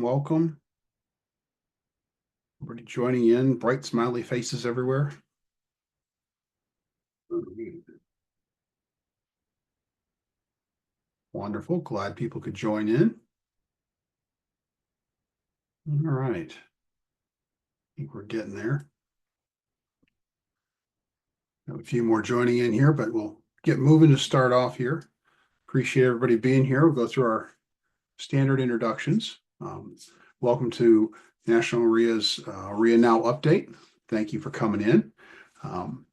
Welcome. Everybody joining in, bright smiley faces everywhere. Wonderful. Glad people could join in. All right. I think we're getting there. Have a few more joining in here, but we'll get moving to start off here. Appreciate everybody being here. We'll go through our standard introductions. Welcome to National REIA's REIA Now update. Thank you for coming in.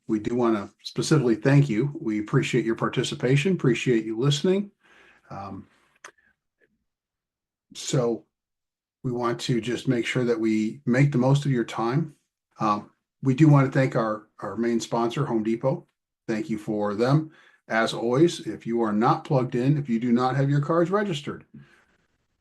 We do want to specifically thank you. We appreciate your participation, appreciate you listening. So we want to just make sure that we make the most of your time. We do want to thank our main sponsor, Home Depot. Thank you for them. As always, if you are not plugged in, if you do not have your cards registered,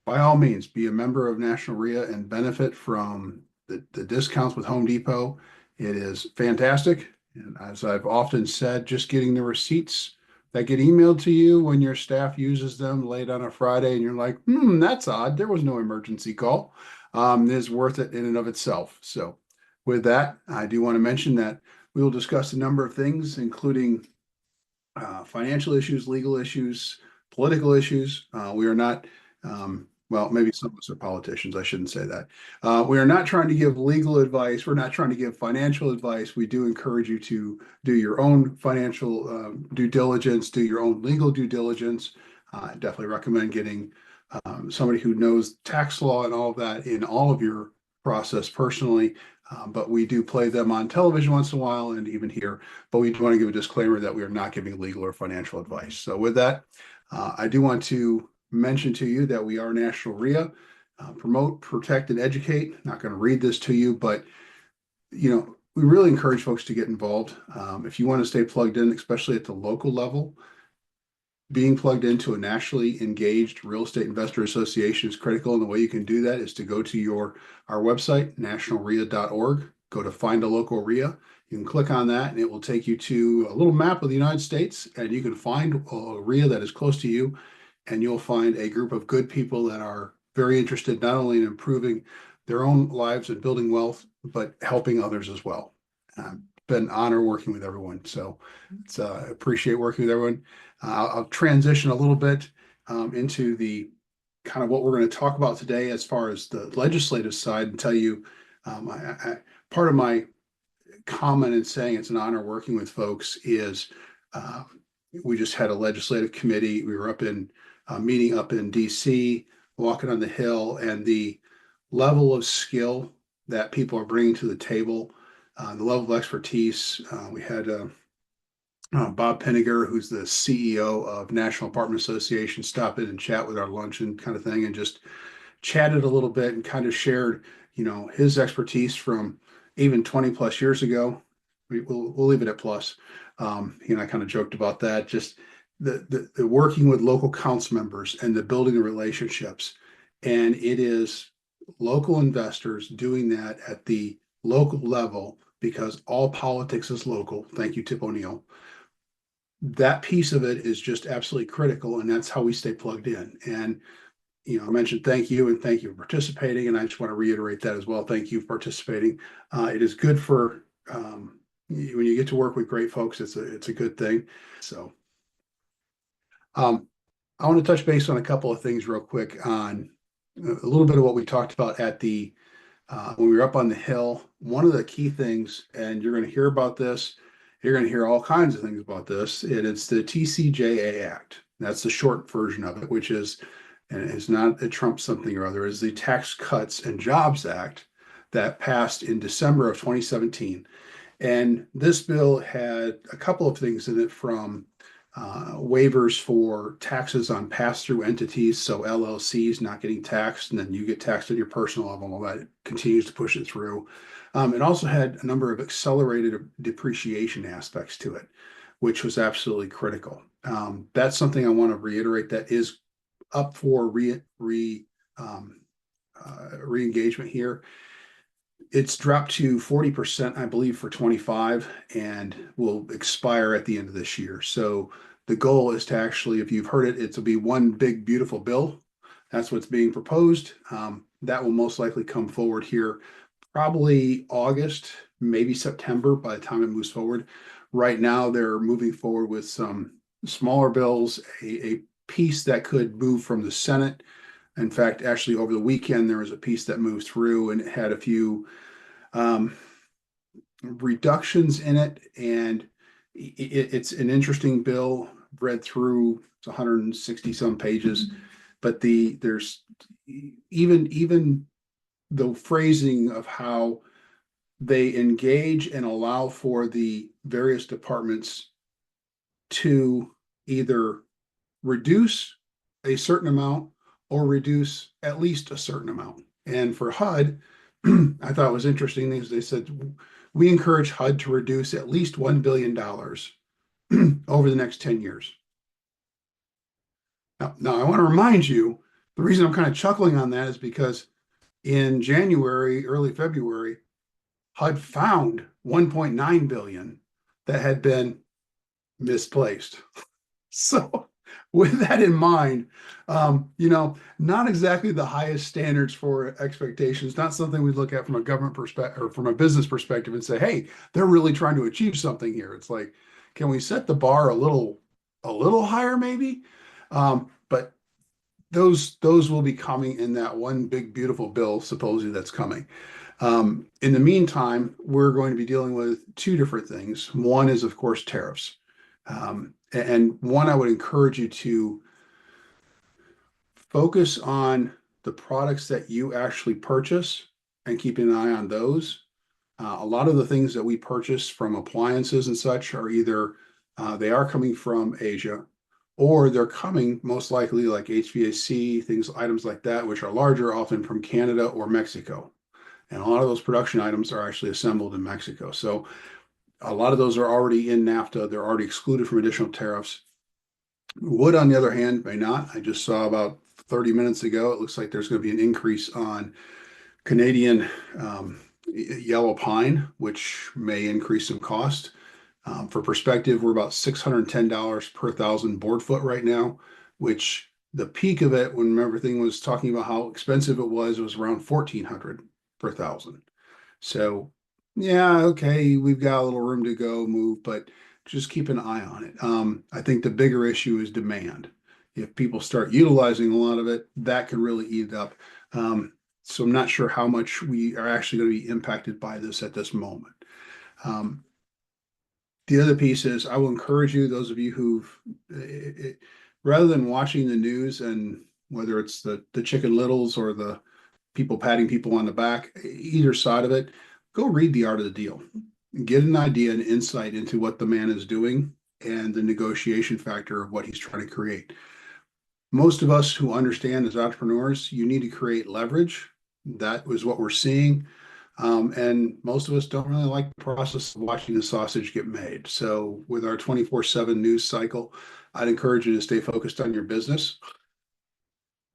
by all means, be a member of National REIA and benefit from the discounts with Home Depot. It is fantastic. And as I've often said, just getting the receipts that get emailed to you when your staff uses them late on a Friday and you're like, that's odd. There was no emergency call. Is worth it in and of itself. So with that, I do want to mention that we will discuss a number of things, including financial issues, legal issues, political issues. We are not, well, maybe some of us are politicians. I shouldn't say that. We are not trying to give legal advice. We're not trying to give financial advice. We do encourage you to do your own financial due diligence, do your own legal due diligence. I definitely recommend getting somebody who knows tax law and all of that in all of your process personally. But we do play them on television once in a while and even here. But we do want to give a disclaimer that we are not giving legal or financial advice. So with that, I do want to mention to you that we are National REIA, promote, protect, and educate. Not going to read this to you, but we really encourage folks to get involved. If you want to stay plugged in, especially at the local level, being plugged into a nationally engaged real estate investor association is critical. And the way you can do that is to go to our website, nationalrea.org, go to find a local REIA. You can click on that and it will take you to a little map of the United States, and you can find a REIA that is close to you, and you'll find a group of good people that are very interested not only in improving their own lives and building wealth, but helping others as well. Been an honor working with everyone. So it's appreciate working with everyone. I'll transition a little bit into the kind of what we're going to talk about today as far as the legislative side, and tell you part of my comment in saying it's an honor working with folks is we just had a legislative committee. We were up in meeting up in DC, walking on the Hill, and the level of skill that people are bringing to the table, the level of expertise. We had Bob Penniger, who's the CEO of National Apartment Association, stop in and chat with our luncheon kind of thing, and just chatted a little bit and kind of shared, his expertise from even 20 plus years ago. We'll leave it at plus. I kind of joked about that. Just the working with local council members and the building the relationships. And it is local investors doing that at the local level, because all politics is local. Thank you, Tip O'Neill. That piece of it is just absolutely critical, and that's how we stay plugged in. And I mentioned thank you and thank you for participating, and I just want to reiterate that as well. Thank you for participating. It is good for when you get to work with great folks. It's a good thing. So I want to touch base on a couple of things real quick on a little bit of what we talked about at the when we were up on the Hill. One of the key things, and you're going to hear about this, you're going to hear all kinds of things about this, and it's the TCJA Act. That's the short version of it, which is, and it's not a Trump something or other, is the Tax Cuts and Jobs Act that passed in December of 2017. And this bill had a couple of things in it, from waivers for taxes on pass-through entities, so LLCs not getting taxed, and then you get taxed at your personal level, and all that. It continues to push it through. It also had a number of accelerated depreciation aspects to it, which was absolutely critical. That's something I want to reiterate that is up for re-engagement here. It's dropped to 40%, I believe, for 25, and will expire at the end of this year. So the goal is to actually, if you've heard it, it'll be one big, beautiful bill. That's what's being proposed. That will most likely come forward here, probably August, maybe September by the time it moves forward. Right now, they're moving forward with some smaller bills, a piece that could move from the Senate. In fact, actually, over the weekend, there was a piece that moved through and it had a few um, reductions in it. And it's an interesting bill. Read through, it's 160 some pages, but there's even the phrasing of how they engage and allow for the various departments to either reduce a certain amount or reduce at least a certain amount. And for HUD, I thought it was interesting because they said we encourage HUD to reduce at least $1 billion over the next 10 years. Now, I want to remind you, the reason I'm kind of chuckling on that is because in January, early February, HUD found 1.9 billion that had been misplaced. So with that in mind, not exactly the highest standards for expectations, not something we look at from a government perspective or from a business perspective and say, hey, they're really trying to achieve something here. It's like, can we set the bar a little higher maybe? But those will be coming in that one big beautiful bill supposedly that's coming. In the meantime, we're going to be dealing with two different things. One is, of course, tariffs. And one, I would encourage you to focus on the products that you actually purchase and keep an eye on those. A lot of the things that we purchase from appliances and such are either they are coming from Asia, or they're coming most likely like HVAC, things, items like that, which are larger, often from Canada or Mexico. And a lot of those production items are actually assembled in Mexico. So a lot of those are already in NAFTA. They're already excluded from additional tariffs. Wood, on the other hand, may not. I just saw about 30 minutes ago, it looks like there's going to be an increase on Canadian yellow pine, which may increase some cost. For perspective, we're about $610 per thousand board foot right now, which the peak of it, when everything was talking about how expensive it was around 1,400 per thousand. So yeah, okay, we've got a little room to go move, but just keep an eye on it. I think the bigger issue is demand. If people start utilizing a lot of it, that could really eat up. So I'm not sure how much we are actually going to be impacted by this at this moment. Um, the other piece is I will encourage you, those of you who've, rather than watching the news and whether it's the Chicken Littles or the people patting people on the back, either side of it, go read The Art of the Deal. Get an idea and insight into what the man is doing and the negotiation factor of what he's trying to create. Most of us who understand as entrepreneurs, you need to create leverage. That was what we're seeing. And most of us don't really like the process of watching the sausage get made. So with our 24/7 news cycle, I'd encourage you to stay focused on your business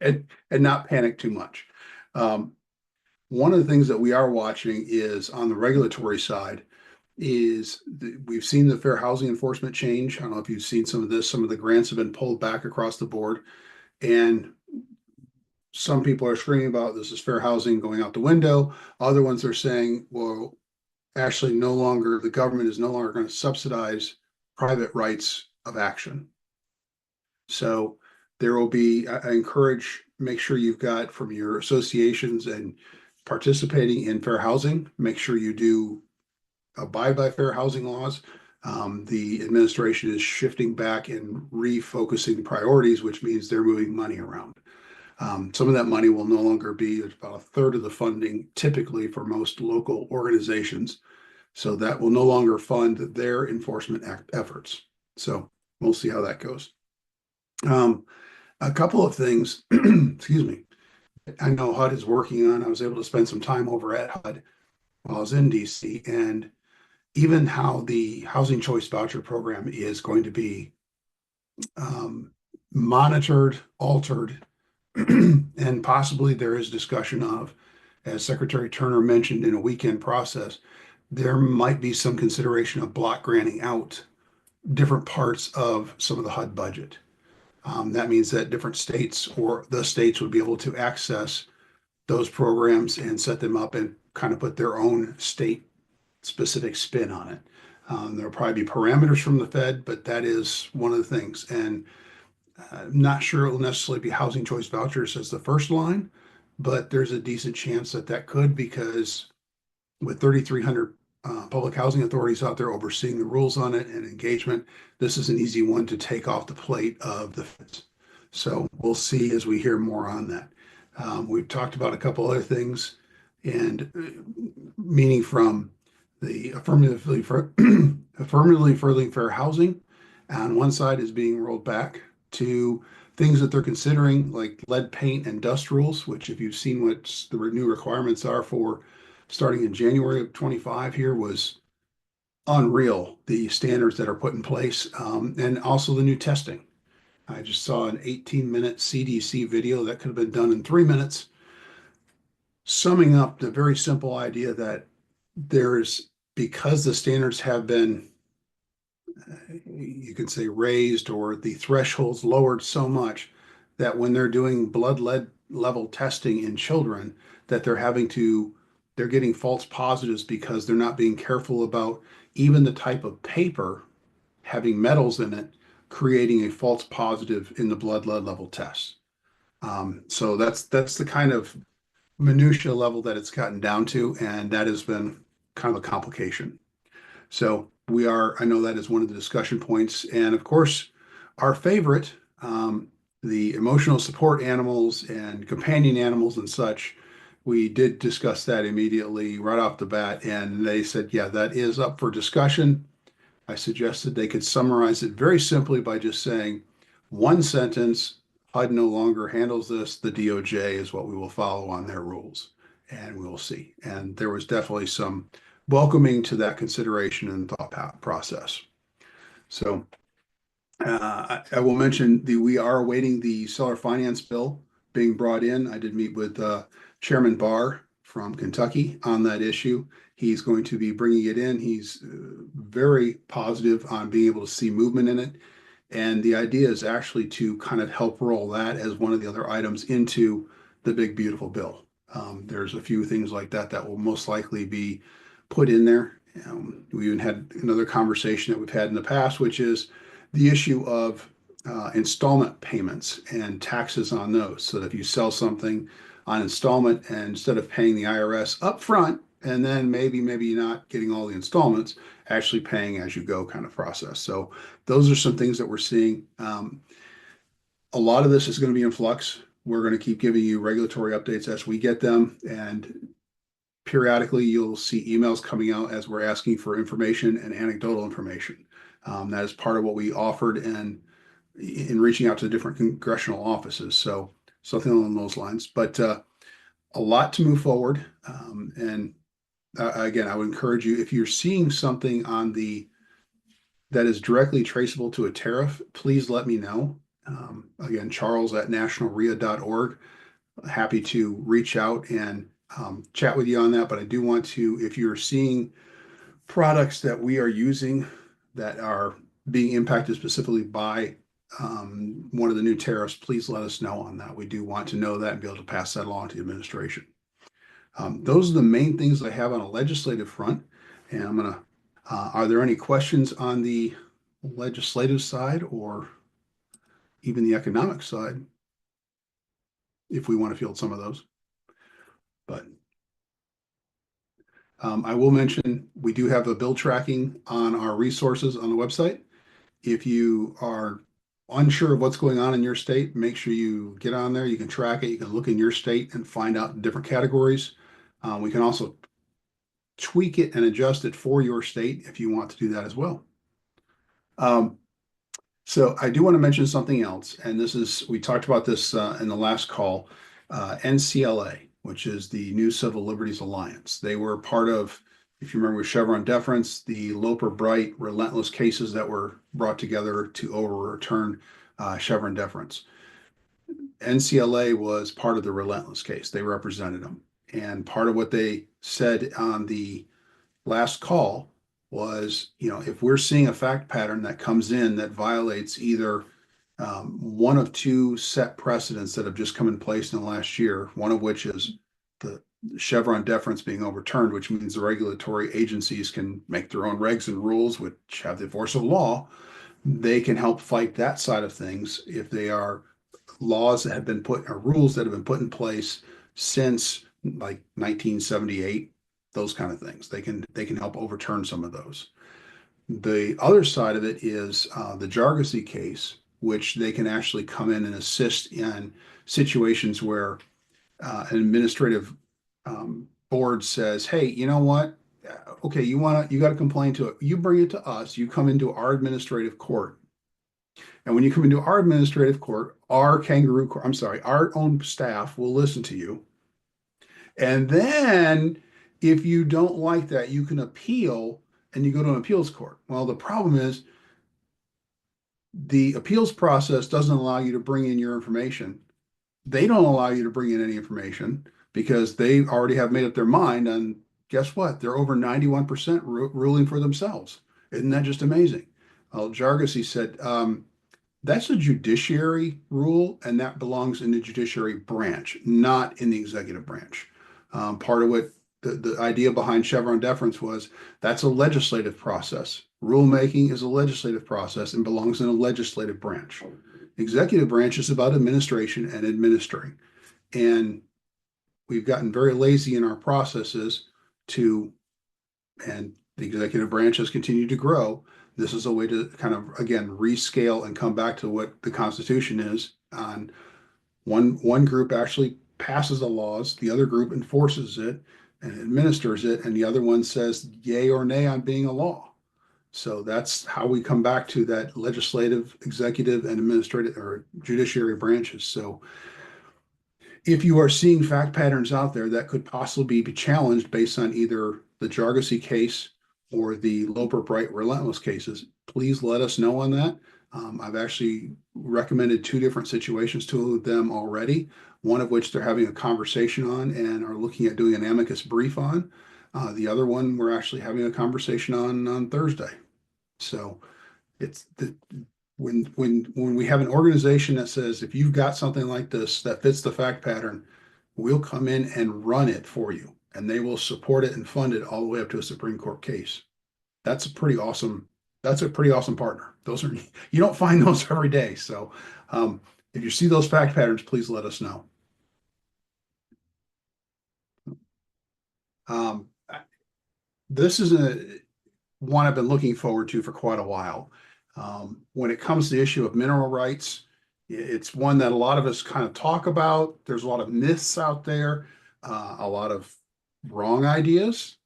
and not panic too much. One of the things that we are watching is on the regulatory side is we've seen the fair housing enforcement change. I don't know if you've seen some of this. Some of the grants have been pulled back across the board, and some people are screaming about this is fair housing going out the window. Other ones are saying, well, actually, no longer the government is no longer going to subsidize private rights of action. So there will be, I encourage, make sure you've got from your associations and participating in fair housing, make sure you do abide by fair housing laws. The administration is shifting back and refocusing priorities, which means they're moving money around. Some of that money will no longer be about a third of the funding typically for most local organizations. So that will no longer fund their enforcement efforts. So we'll see how that goes. A couple of things, excuse me, I know HUD is working on. I was able to spend some time over at HUD while I was in DC, and even how the housing choice voucher program is going to be monitored, altered, and possibly there is discussion of, as Secretary Turner mentioned in a weekend process, there might be some consideration of block granting out different parts of some of the HUD budget. That means that different states or the states would be able to access those programs and set them up and kind of put their own state specific spin on it. There'll probably be parameters from the Fed, but that is one of the things. And I'm not sure it will necessarily be housing choice vouchers as the first line, but there's a decent chance that that could, because with 3,300 public housing authorities out there overseeing the rules on it and engagement, this is an easy one to take off the plate of the Feds. So we'll see as we hear more on that. We've talked about a couple other things, and meaning from the affirmatively furthering fair housing on one side is being rolled back to things that they're considering, like lead paint and dust rules, which if you've seen what the new requirements are for starting in January of 25 here, was unreal, the standards that are put in place, and also the new testing. I just saw an 18-minute CDC video that could have been done in 3 minutes, summing up the very simple idea that because the standards have been, you could say, raised, or the thresholds lowered so much, that when they're doing blood lead level testing in children, that they're getting false positives because they're not being careful about even the type of paper having metals in it, creating a false positive in the blood lead level test. So that's the kind of minutia level that it's gotten down to, and that has been kind of a complication. So I know that is one of the discussion points. And of course, our favorite, the emotional support animals and companion animals and such, we did discuss that immediately right off the bat. And they said, yeah, that is up for discussion. I suggested they could summarize it very simply by just saying one sentence: HUD no longer handles this. The DOJ is what we will follow on their rules, and we will see. And there was definitely some welcoming to that consideration and thought process. So I will mention we are awaiting the seller finance bill being brought in. I did meet with Chairman Barr from Kentucky on that issue. He's going to be bringing it in. He's very positive on being able to see movement in it. And the idea is actually to kind of help roll that as one of the other items into the big, beautiful bill. There's a few things like that will most likely be put in there. We even had another conversation that we've had in the past, which is the issue of installment payments and taxes on those. So that if you sell something on installment, and instead of paying the IRS up front, and then maybe you're not getting all the installments, actually paying as you go kind of process. So those are some things that we're seeing. A lot of this is going to be in flux. We're going to keep giving you regulatory updates as we get them, and periodically you'll see emails coming out as we're asking for information and anecdotal information. That is part of what we offered in reaching out to the different congressional offices. So something along those lines, but a lot to move forward. And again, I would encourage you, if you're seeing something that is directly traceable to a tariff, please let me know. Again, Charles at nationalrea.org. Happy to reach out and chat with you on that. But I do want to, if you're seeing products that we are using that are being impacted specifically by one of the new tariffs, please let us know on that. We do want to know that and be able to pass that along to the administration. Those are the main things I have on a legislative front. And are there any questions on the legislative side or even the economic side, if we want to field some of those? But I will mention we do have a bill tracking on our resources on the website. If you are unsure of what's going on in your state, make sure you get on there. You can track it. You can look in your state and find out different categories. We can also tweak it and adjust it for your state if you want to do that as well. So I do want to mention something else, and we talked about this in the last call, NCLA, which is the New Civil Liberties Alliance. They were part of, if you remember with Chevron deference, the Loper Bright relentless cases that were brought together to overturn Chevron deference. NCLA was part of the relentless case. They represented them. And part of what they said on the last call was, if we're seeing a fact pattern that comes in that violates either one of two set precedents that have just come in place in the last year, one of which is the Chevron deference being overturned, which means the regulatory agencies can make their own regs and rules, which have the force of law. They can help fight that side of things if they are laws that have been put or rules that have been put in place since like 1978, those kind of things. They can help overturn some of those. The other side of it is the Jargosy case, which they can actually come in and assist in situations where an administrative board says, "Hey, you know what? Okay, you got to complain to it. You bring it to us. You come into our administrative court, and when you come into our administrative court, our kangaroo court, I'm sorry, our own staff will listen to you. And then if you don't like that, you can appeal and you go to an appeals court." Well, the problem is the appeals process doesn't allow you to bring in your information. They don't allow you to bring in any information because they already have made up their mind. And guess what? They're over 91% ruling for themselves. Isn't that just amazing? Well, Jargosy said, that's a judiciary rule, and that belongs in the judiciary branch, not in the executive branch. Part of what the idea behind Chevron deference was that's a legislative process. Rulemaking is a legislative process and belongs in a legislative branch. Executive branch is about administration and administering. And we've gotten very lazy in our processes and the executive branch has continued to grow. This is a way to kind of, again, rescale and come back to what the Constitution is. On one group actually passes the laws, the other group enforces it and administers it, and the other one says yay or nay on being a law. So that's how we come back to that legislative, executive, and administrative or judiciary branches. So if you are seeing fact patterns out there that could possibly be challenged based on either the Jargosy case or the Loper Bright Relentless cases, please let us know on that. I've actually recommended 2 different situations to them already, one of which they're having a conversation on and are looking at doing an amicus brief on. The other one we're actually having a conversation on Thursday. So it's when we have an organization that says, if you've got something like this that fits the fact pattern, we'll come in and run it for you, and they will support it and fund it all the way up to a Supreme Court case. That's a pretty awesome partner. Those are, you don't find those every day. So if you see those fact patterns, please let us know. This is one I've been looking forward to for quite a while. When it comes to the issue of mineral rights, it's one that a lot of us kind of talk about. There's a lot of myths out there, a lot of wrong ideas,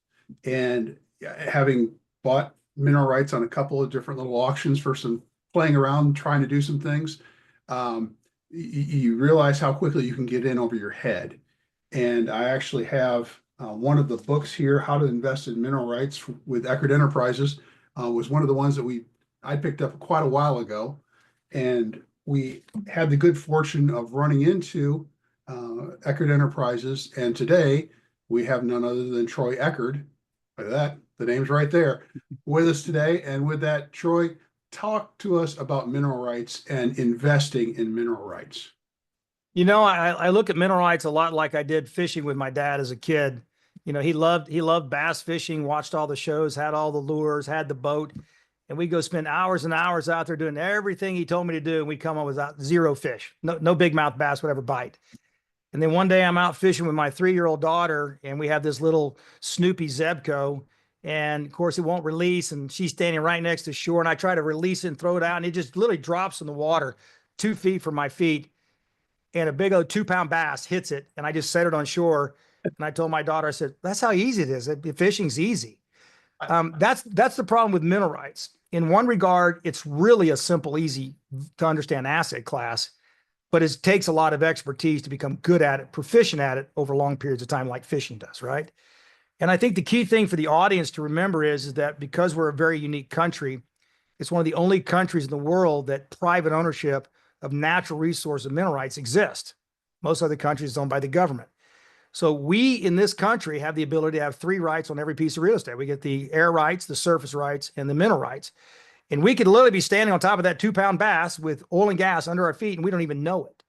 and having bought mineral rights on a couple of different little auctions for some playing around, trying to do some things, you realize how quickly you can get in over your head. And I actually have one of the books here, How to Invest in Mineral Rights with Eckard Enterprises, was one of the ones that I picked up quite a while ago. And we had the good fortune of running into Eckard Enterprises. And today we have none other than Troy Eckard. Look at that, the name's right there, with us today. And with that, Troy, talk to us about mineral rights and investing in mineral rights. You know, I look at mineral rights a lot like I did fishing with my dad as a kid. You know, he loved bass fishing, watched all the shows, had all the lures, had the boat, and we'd go spend hours and hours out there doing everything he told me to do, and we'd come up with zero fish, no big mouth bass would ever bite. And then one day I'm out fishing with my 3-year-old daughter, and we have this little Snoopy Zebco, and of course it won't release, and she's standing right next to shore, and I try to release it and throw it out, and it just literally drops in the water 2 feet from my feet. And a big old 2-pound bass hits it, and I just set it on shore. And I told my daughter, I said, that's how easy it is. Fishing's easy. That's the problem with mineral rights. In one regard, it's really a simple, easy to understand asset class, but it takes a lot of expertise to become good at it, proficient at it over long periods of time, like fishing does, right? And I think the key thing for the audience to remember is that because we're a very unique country, it's one of the only countries in the world that private ownership of natural resources and mineral rights exist. Most other countries are owned by the government. So we in this country have the ability to have 3 rights on every piece of real estate. We get the air rights, the surface rights, and the mineral rights. And we could literally be standing on top of that 2-pound bass with oil and gas under our feet, and we don't even know it.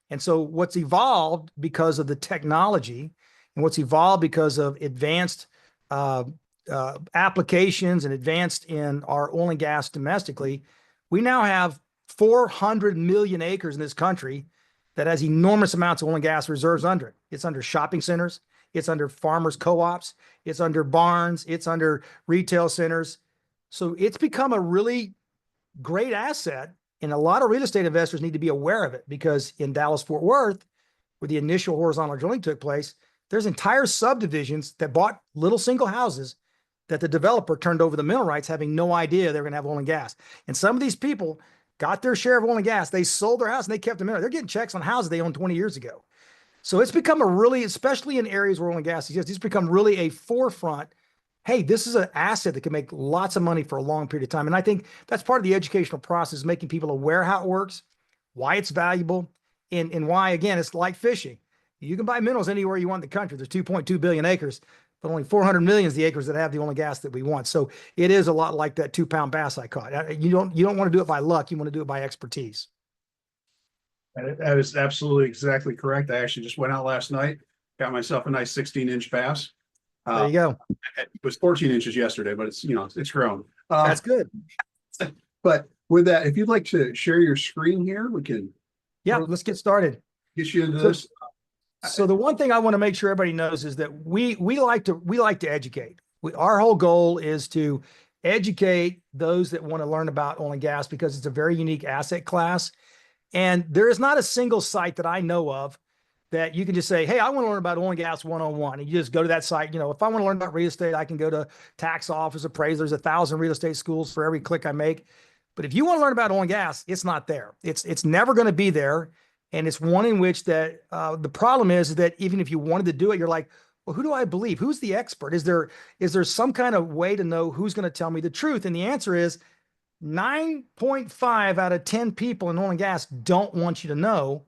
And so what's evolved because of the technology and what's evolved because of advanced applications and advanced in our oil and gas domestically, we now have 400 million acres in this country that has enormous amounts of oil and gas reserves under it. It's under shopping centers. It's under farmers co-ops. It's under barns. It's under retail centers. So it's become a really great asset. And a lot of real estate investors need to be aware of it, because in Dallas-Fort Worth, where the initial horizontal drilling took place, there's entire subdivisions that bought little single houses that the developer turned over the mineral rights, having no idea they were going to have oil and gas. And some of these people got their share of oil and gas. They sold their house and they kept them in. They're getting checks on houses they owned 20 years ago. So it's become a really, especially in areas where oil and gas exists, it's become really a forefront. Hey, this is an asset that can make lots of money for a long period of time. And I think that's part of the educational process, making people aware how it works, why it's valuable, and why, again, it's like fishing. You can buy minerals anywhere you want in the country. There's 2.2 billion acres, but only 400 million is the acres that have the oil and gas that we want. So it is a lot like that 2-pound bass I caught. You don't want to do it by luck. You want to do it by expertise. That is absolutely exactly correct. I actually just went out last night, got myself a nice 16-inch bass. There you go. It was 14 inches yesterday, but it's, it's grown. That's good. But with that, if you'd like to share your screen here, we can. Yeah, let's get started. Get you into this. So the one thing I want to make sure everybody knows is that we like to educate. Our whole goal is to educate those that want to learn about oil and gas, because it's a very unique asset class. And there is not a single site that I know of that you can just say, hey, I want to learn about oil and gas 101. And you just go to that site. If I want to learn about real estate, I can go to tax office, appraisal. There's 1,000 real estate schools for every click I make. But if you want to learn about oil and gas, it's not there. It's never going to be there. And it's one in which that the problem is that even if you wanted to do it, you're like, well, who do I believe? Who's the expert? Is there some kind of way to know who's going to tell me the truth? And the answer is 9.5 out of 10 people in oil and gas don't want you to know,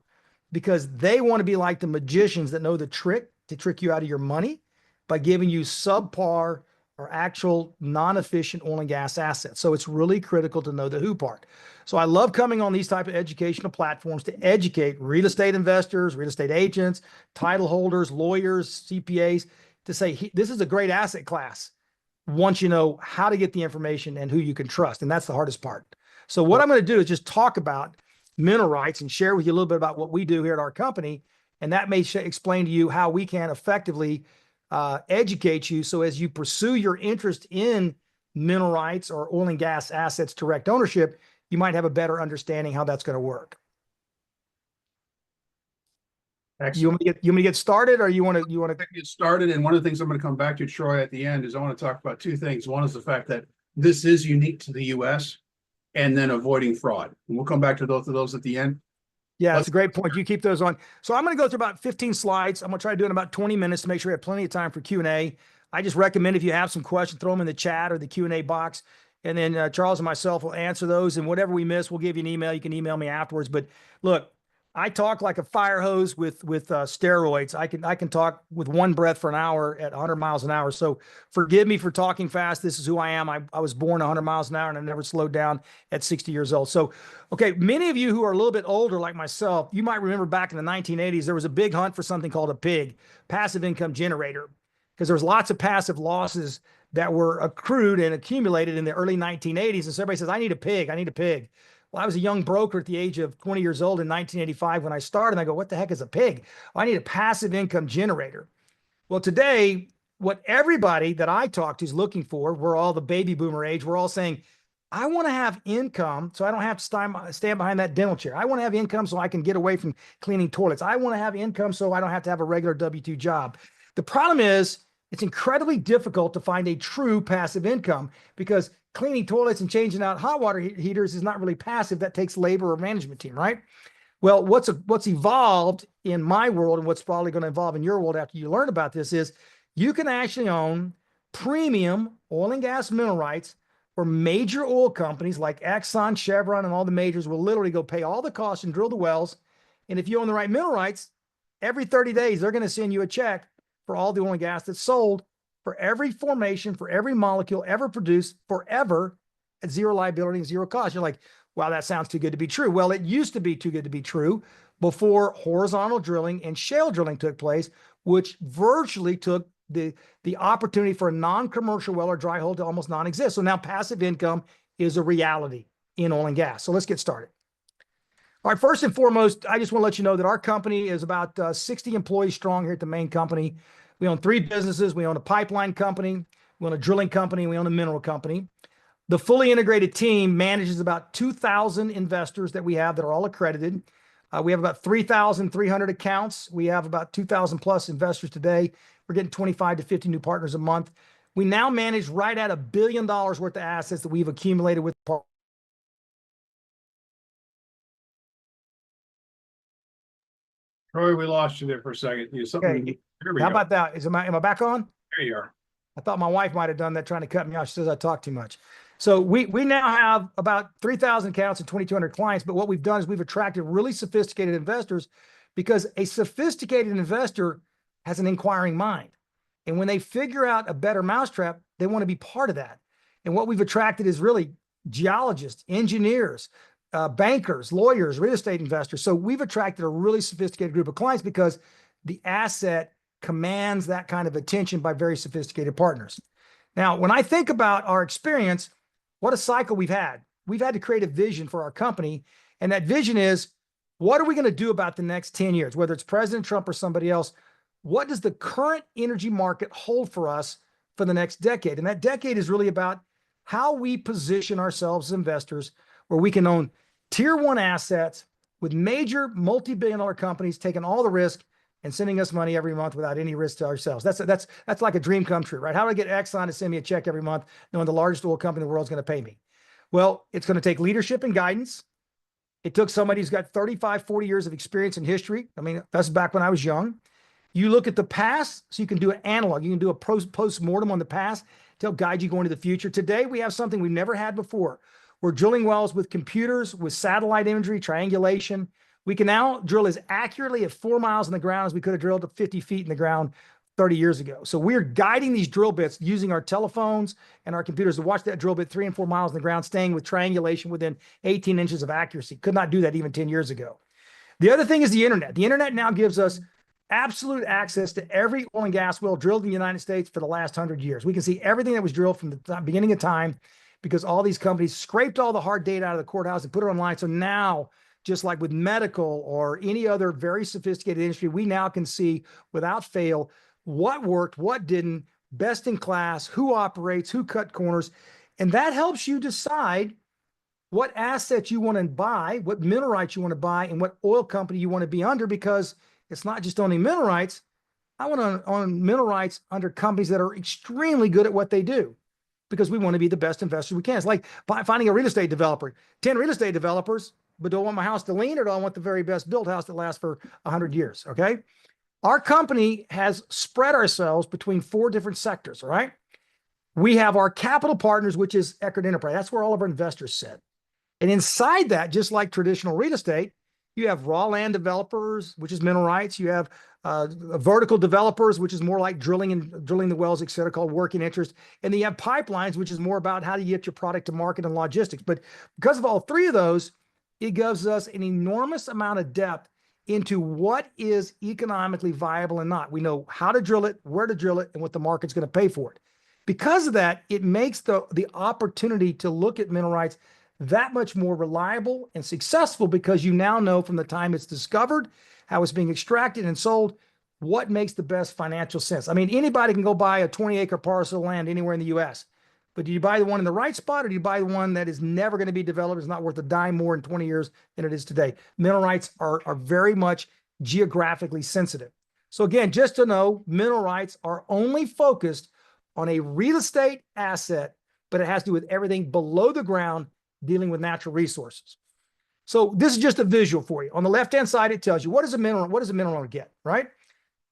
because they want to be like the magicians that know the trick to trick you out of your money by giving you subpar or actual non-efficient oil and gas assets. So it's really critical to know the who part. So I love coming on these type of educational platforms to educate real estate investors, real estate agents, title holders, lawyers, CPAs, to say, this is a great asset class once you know how to get the information and who you can trust. And that's the hardest part. So what I'm going to do is just talk about mineral rights and share with you a little bit about what we do here at our company. And that may explain to you how we can effectively educate you, so as you pursue your interest in mineral rights or oil and gas assets direct ownership, you might have a better understanding how that's going to work. Excellent. You want me to get started, or you want to get started? And one of the things I'm going to come back to, Troy, at the end is I want to talk about two things. One is the fact that this is unique to the U.S., and then avoiding fraud. And we'll come back to both of those at the end. Yeah, that's a great point. You keep those on. So I'm going to go through about 15 slides. I'm going to try to do it in about 20 minutes to make sure we have plenty of time for Q&A. I just recommend if you have some questions, throw them in the chat or the Q&A box. And then Charles and myself will answer those. And whatever we miss, we'll give you an email. You can email me afterwards. But look, I talk like a fire hose with steroids. I can talk with one breath for an hour at 100 miles an hour. So forgive me for talking fast. This is who I am. I was born 100 miles an hour and I never slowed down at 60 years old. So, okay, many of you who are a little bit older like myself, you might remember back in the 1980s, there was a big hunt for something called a PIG, passive income generator, because there was lots of passive losses that were accrued and accumulated in the early 1980s. And so everybody says, I need a PIG. I need a PIG. Well, I was a young broker at the age of 20 years old in 1985 when I started. And I go, what the heck is a PIG? Well, I need a passive income generator. Well, today, what everybody that I talk to is looking for, we're all the baby boomer age, we're all saying, I want to have income so I don't have to stand behind that dental chair. I want to have income so I can get away from cleaning toilets. I want to have income so I don't have to have a regular W-2 job. The problem is it's incredibly difficult to find a true passive income, because cleaning toilets and changing out hot water heaters is not really passive. That takes labor or management team, right? Well, what's evolved in my world, and what's probably going to evolve in your world after you learn about this, is you can actually own premium oil and gas mineral rights, where major oil companies like Exxon, Chevron, and all the majors will literally go pay all the costs and drill the wells. And if you own the right mineral rights, every 30 days, they're going to send you a check for all the oil and gas that's sold, for every formation, for every molecule ever produced, forever, at zero liability and zero cost. You're like, wow, that sounds too good to be true. Well, it used to be too good to be true before horizontal drilling and shale drilling took place, which virtually took the opportunity for a non-commercial well or dry hole to almost non-exist. So now passive income is a reality in oil and gas. So let's get started. All right, first and foremost, I just want to let you know that our company is about 60 employees strong here at the main company. We own 3 businesses. We own a pipeline company, we own a drilling company, and we own a mineral company. The fully integrated team manages about 2,000 investors that we have that are all accredited. We have about 3,300 accounts. We have about 2,000 plus investors today. We're getting 25 to 50 new partners a month. We now manage right at $1 billion worth of assets that we've accumulated with partners. Troy, we lost you there for a second. You something. Okay. Here we How go. about that? Am I back on? There you are. I thought my wife might have done that trying to cut me off. She says I talk too much. So we now have about 3,000 accounts and 2,200 clients. But what we've done is we've attracted really sophisticated investors, because a sophisticated investor has an inquiring mind. And when they figure out a better mousetrap, they want to be part of that. And what we've attracted is really geologists, engineers, bankers, lawyers, real estate investors. So we've attracted a really sophisticated group of clients because the asset commands that kind of attention by very sophisticated partners. Now, when I think about our experience, what a cycle we've had. We've had to create a vision for our company. And that vision is, what are we going to do about the next 10 years? Whether it's President Trump or somebody else, what does the current energy market hold for us for the next decade? And that decade is really about how we position ourselves as investors, where we can own tier 1 assets with major multi-billion-dollar companies taking all the risk and sending us money every month without any risk to ourselves. That's like a dream come true, right? How do I get Exxon to send me a check every month knowing the largest oil company in the world is going to pay me? Well, it's going to take leadership and guidance. It took somebody who's got 35, 40 years of experience in history. I mean, that's back when I was young. You look at the past, so you can do an analog. You can do a post-mortem on the past to help guide you going into the future. Today, we have something we've never had before. We're drilling wells with computers, with satellite imagery, triangulation. We can now drill as accurately at 4 miles in the ground as we could have drilled at 50 feet in the ground 30 years ago. So we're guiding these drill bits using our telephones and our computers to watch that drill bit 3 and 4 miles in the ground, staying with triangulation within 18 inches of accuracy. Could not do that even 10 years ago. The other thing is the internet. The internet now gives us absolute access to every oil and gas well drilled in the United States for the last 100 years. We can see everything that was drilled from the beginning of time, because all these companies scraped all the hard data out of the courthouse and put it online. So now, just like with medical or any other very sophisticated industry, we now can see without fail what worked, what didn't, best in class, who operates, who cut corners. And that helps you decide what assets you want to buy, what mineral rights you want to buy, and what oil company you want to be under, because it's not just owning mineral rights. I want to own mineral rights under companies that are extremely good at what they do, because we want to be the best investors we can. It's like finding a real estate developer, 10 real estate developers, but do I want my house to lean, or do I want the very best built house that lasts for 100 years? Okay. Our company has spread ourselves between 4 different sectors. All right. We have our capital partners, which is Eckard Enterprise. That's where all of our investors sit. And inside that, just like traditional real estate, you have raw land developers, which is mineral rights. You have vertical developers, which is more like drilling the wells, et cetera, called working interest. And then you have pipelines, which is more about how do you get your product to market and logistics. But because of all 3 of those, it gives us an enormous amount of depth into what is economically viable and not. We know how to drill it, where to drill it, and what the market's going to pay for it. Because of that, it makes the opportunity to look at mineral rights that much more reliable and successful, because you now know from the time it's discovered, how it's being extracted and sold, what makes the best financial sense. I mean, anybody can go buy a 20-acre parcel of land anywhere in the U.S., but do you buy the one in the right spot, or do you buy the one that is never going to be developed, is not worth a dime more in 20 years than it is today? Mineral rights are very much geographically sensitive. So again, just to know, mineral rights are only focused on a real estate asset, but it has to do with everything below the ground dealing with natural resources. So this is just a visual for you. On the left-hand side, it tells you what does a mineral get, right?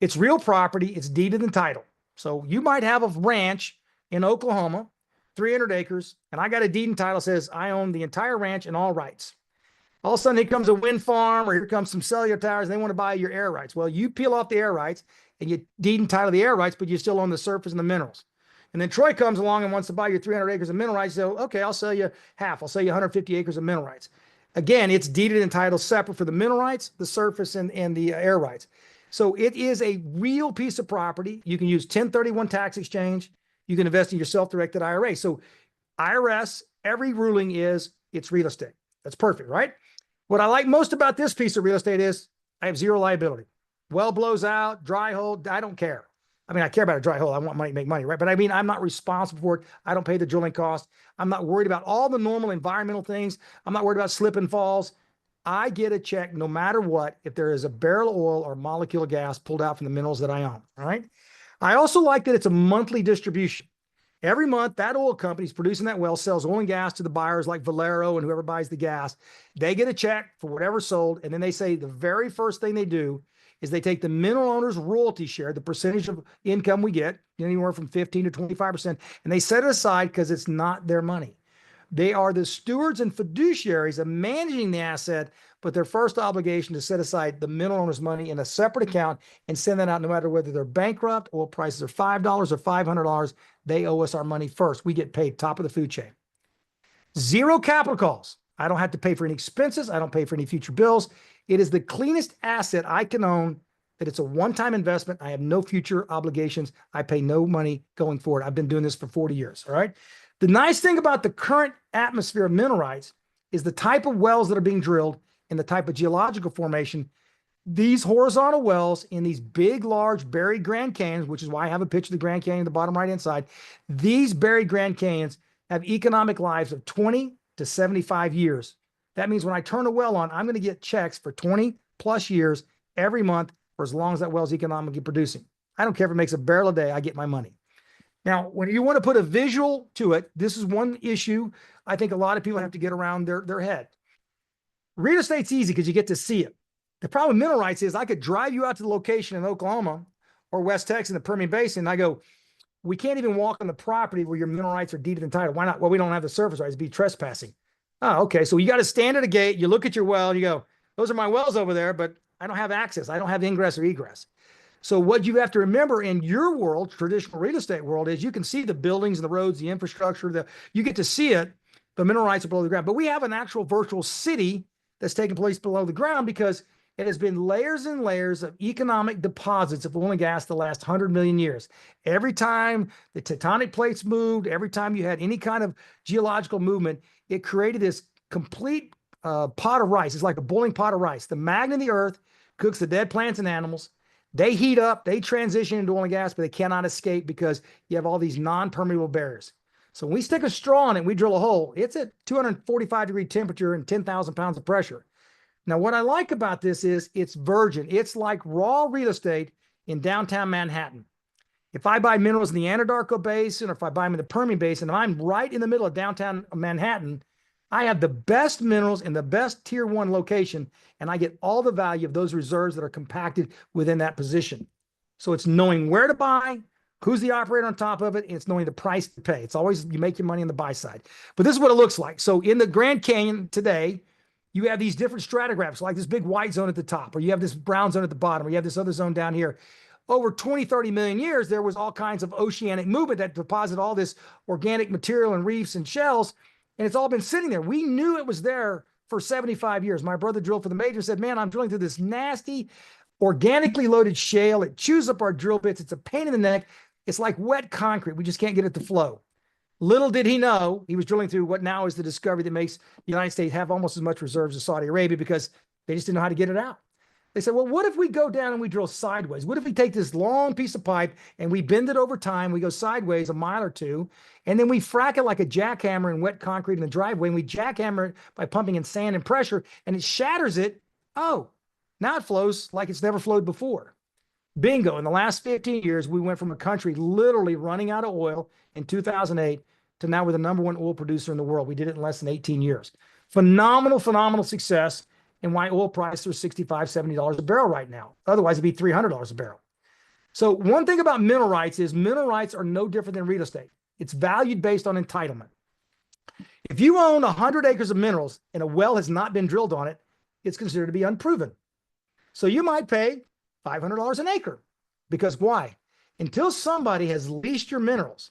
It's real property. It's deeded and title. So you might have a ranch in Oklahoma, 300 acres, and I got a deed and title that says I own the entire ranch and all rights. All of a sudden, here comes a wind farm, or here comes some cellular towers, and they want to buy your air rights. Well, you peel off the air rights and you deed and title the air rights, but you still own the surface and the minerals. And then Troy comes along and wants to buy your 300 acres of mineral rights. So, okay, I'll sell you half. I'll sell you 150 acres of mineral rights. Again, it's deeded and titled separate for the mineral rights, the surface, and the air rights. So it is a real piece of property. You can use 1031 tax exchange. You can invest in your self-directed IRA. So IRS, every ruling is it's real estate. That's perfect, right? What I like most about this piece of real estate is I have zero liability. Well blows out, dry hole, I don't care. I mean, I care about a dry hole. I want money to make money, right? But I mean, I'm not responsible for it. I don't pay the drilling cost. I'm not worried about all the normal environmental things. I'm not worried about slip and falls. I get a check no matter what if there is a barrel of oil or molecule of gas pulled out from the minerals that I own, all right? I also like that it's a monthly distribution. Every month, that oil company's producing that well sells oil and gas to the buyers like Valero and whoever buys the gas. They get a check for whatever sold, and then they say the very first thing they do is they take the mineral owner's royalty share, the percentage of income we get, anywhere from 15 to 25%, and they set it aside because it's not their money. They are the stewards and fiduciaries of managing the asset, but their first obligation is to set aside the mineral owner's money in a separate account and send that out no matter whether they're bankrupt, oil prices are $5 or $500. They owe us our money first. We get paid top of the food chain. Zero capital calls. I don't have to pay for any expenses. I don't pay for any future bills. It is the cleanest asset I can own, that it's a one-time investment. I have no future obligations. I pay no money going forward. I've been doing this for 40 years, all right? The nice thing about the current atmosphere of mineral rights is the type of wells that are being drilled and the type of geological formation. These horizontal wells in these big, large buried Grand Canyons, which is why I have a picture of the Grand Canyon in the bottom right-hand side. These buried Grand Canyons have economic lives of 20 to 75 years. That means when I turn a well on, I'm going to get checks for 20 plus years every month for as long as that well's economically producing. I don't care if it makes a barrel a day, I get my money. Now, when you want to put a visual to it, this is one issue I think a lot of people have to get around their head. Real estate's easy because you get to see it. The problem with mineral rights is I could drive you out to the location in Oklahoma or West Texas in the Permian Basin, and I go, we can't even walk on the property where your mineral rights are deeded and titled. Why not? Well, we don't have the surface rights. It'd be trespassing. Oh, okay. So you got to stand at a gate. You look at your well and you go, those are my wells over there, but I don't have access. I don't have ingress or egress. So what you have to remember in your world, traditional real estate world, is you can see the buildings and the roads, the infrastructure, you get to see it, but mineral rights are below the ground. But we have an actual virtual city that's taking place below the ground because it has been layers and layers of economic deposits of oil and gas the last 100 million years. Every time the tectonic plates moved, every time you had any kind of geological movement, it created this complete pot of rice. It's like a boiling pot of rice. The magma in the earth cooks the dead plants and animals. They heat up, they transition into oil and gas, but they cannot escape because you have all these non-permeable barriers. So when we stick a straw in it, we drill a hole, it's at 245-degree temperature and 10,000 pounds of pressure. Now, what I like about this is it's virgin. It's like raw real estate in downtown Manhattan. If I buy minerals in the Anadarko Basin or if I buy them in the Permian Basin, and I'm right in the middle of downtown Manhattan, I have the best minerals in the best tier 1 location, and I get all the value of those reserves that are compacted within that position. So it's knowing where to buy, who's the operator on top of it, and it's knowing the price to pay. It's always, you make your money on the buy side. But this is what it looks like. So in the Grand Canyon today, you have these different stratigraphics, like this big white zone at the top, or you have this brown zone at the bottom, or you have this other zone down here. Over 20, 30 million years, there was all kinds of oceanic movement that deposited all this organic material and reefs and shells, and it's all been sitting there. We knew it was there for 75 years. My brother drilled for the major, said, man, I'm drilling through this nasty, organically loaded shale. It chews up our drill bits. It's a pain in the neck. It's like wet concrete. We just can't get it to flow. Little did he know, he was drilling through what now is the discovery that makes the United States have almost as much reserves as Saudi Arabia because they just didn't know how to get it out. They said, well, what if we go down and we drill sideways? What if we take this long piece of pipe and we bend it over time? We go sideways a mile or two, and then we frack it like a jackhammer in wet concrete in the driveway, and we jackhammer it by pumping in sand and pressure, and it shatters it. Oh, now it flows like it's never flowed before. Bingo. In the last 15 years, we went from a country literally running out of oil in 2008 to now we're the #1 oil producer in the world. We did it in less than 18 years. Phenomenal, phenomenal success. And why oil prices are $65, $70 a barrel right now. Otherwise, it'd be $300 a barrel. So one thing about mineral rights is mineral rights are no different than real estate. It's valued based on entitlement. If you own 100 acres of minerals and a well has not been drilled on it, it's considered to be unproven. So you might pay $500 an acre. Because why? Until somebody has leased your minerals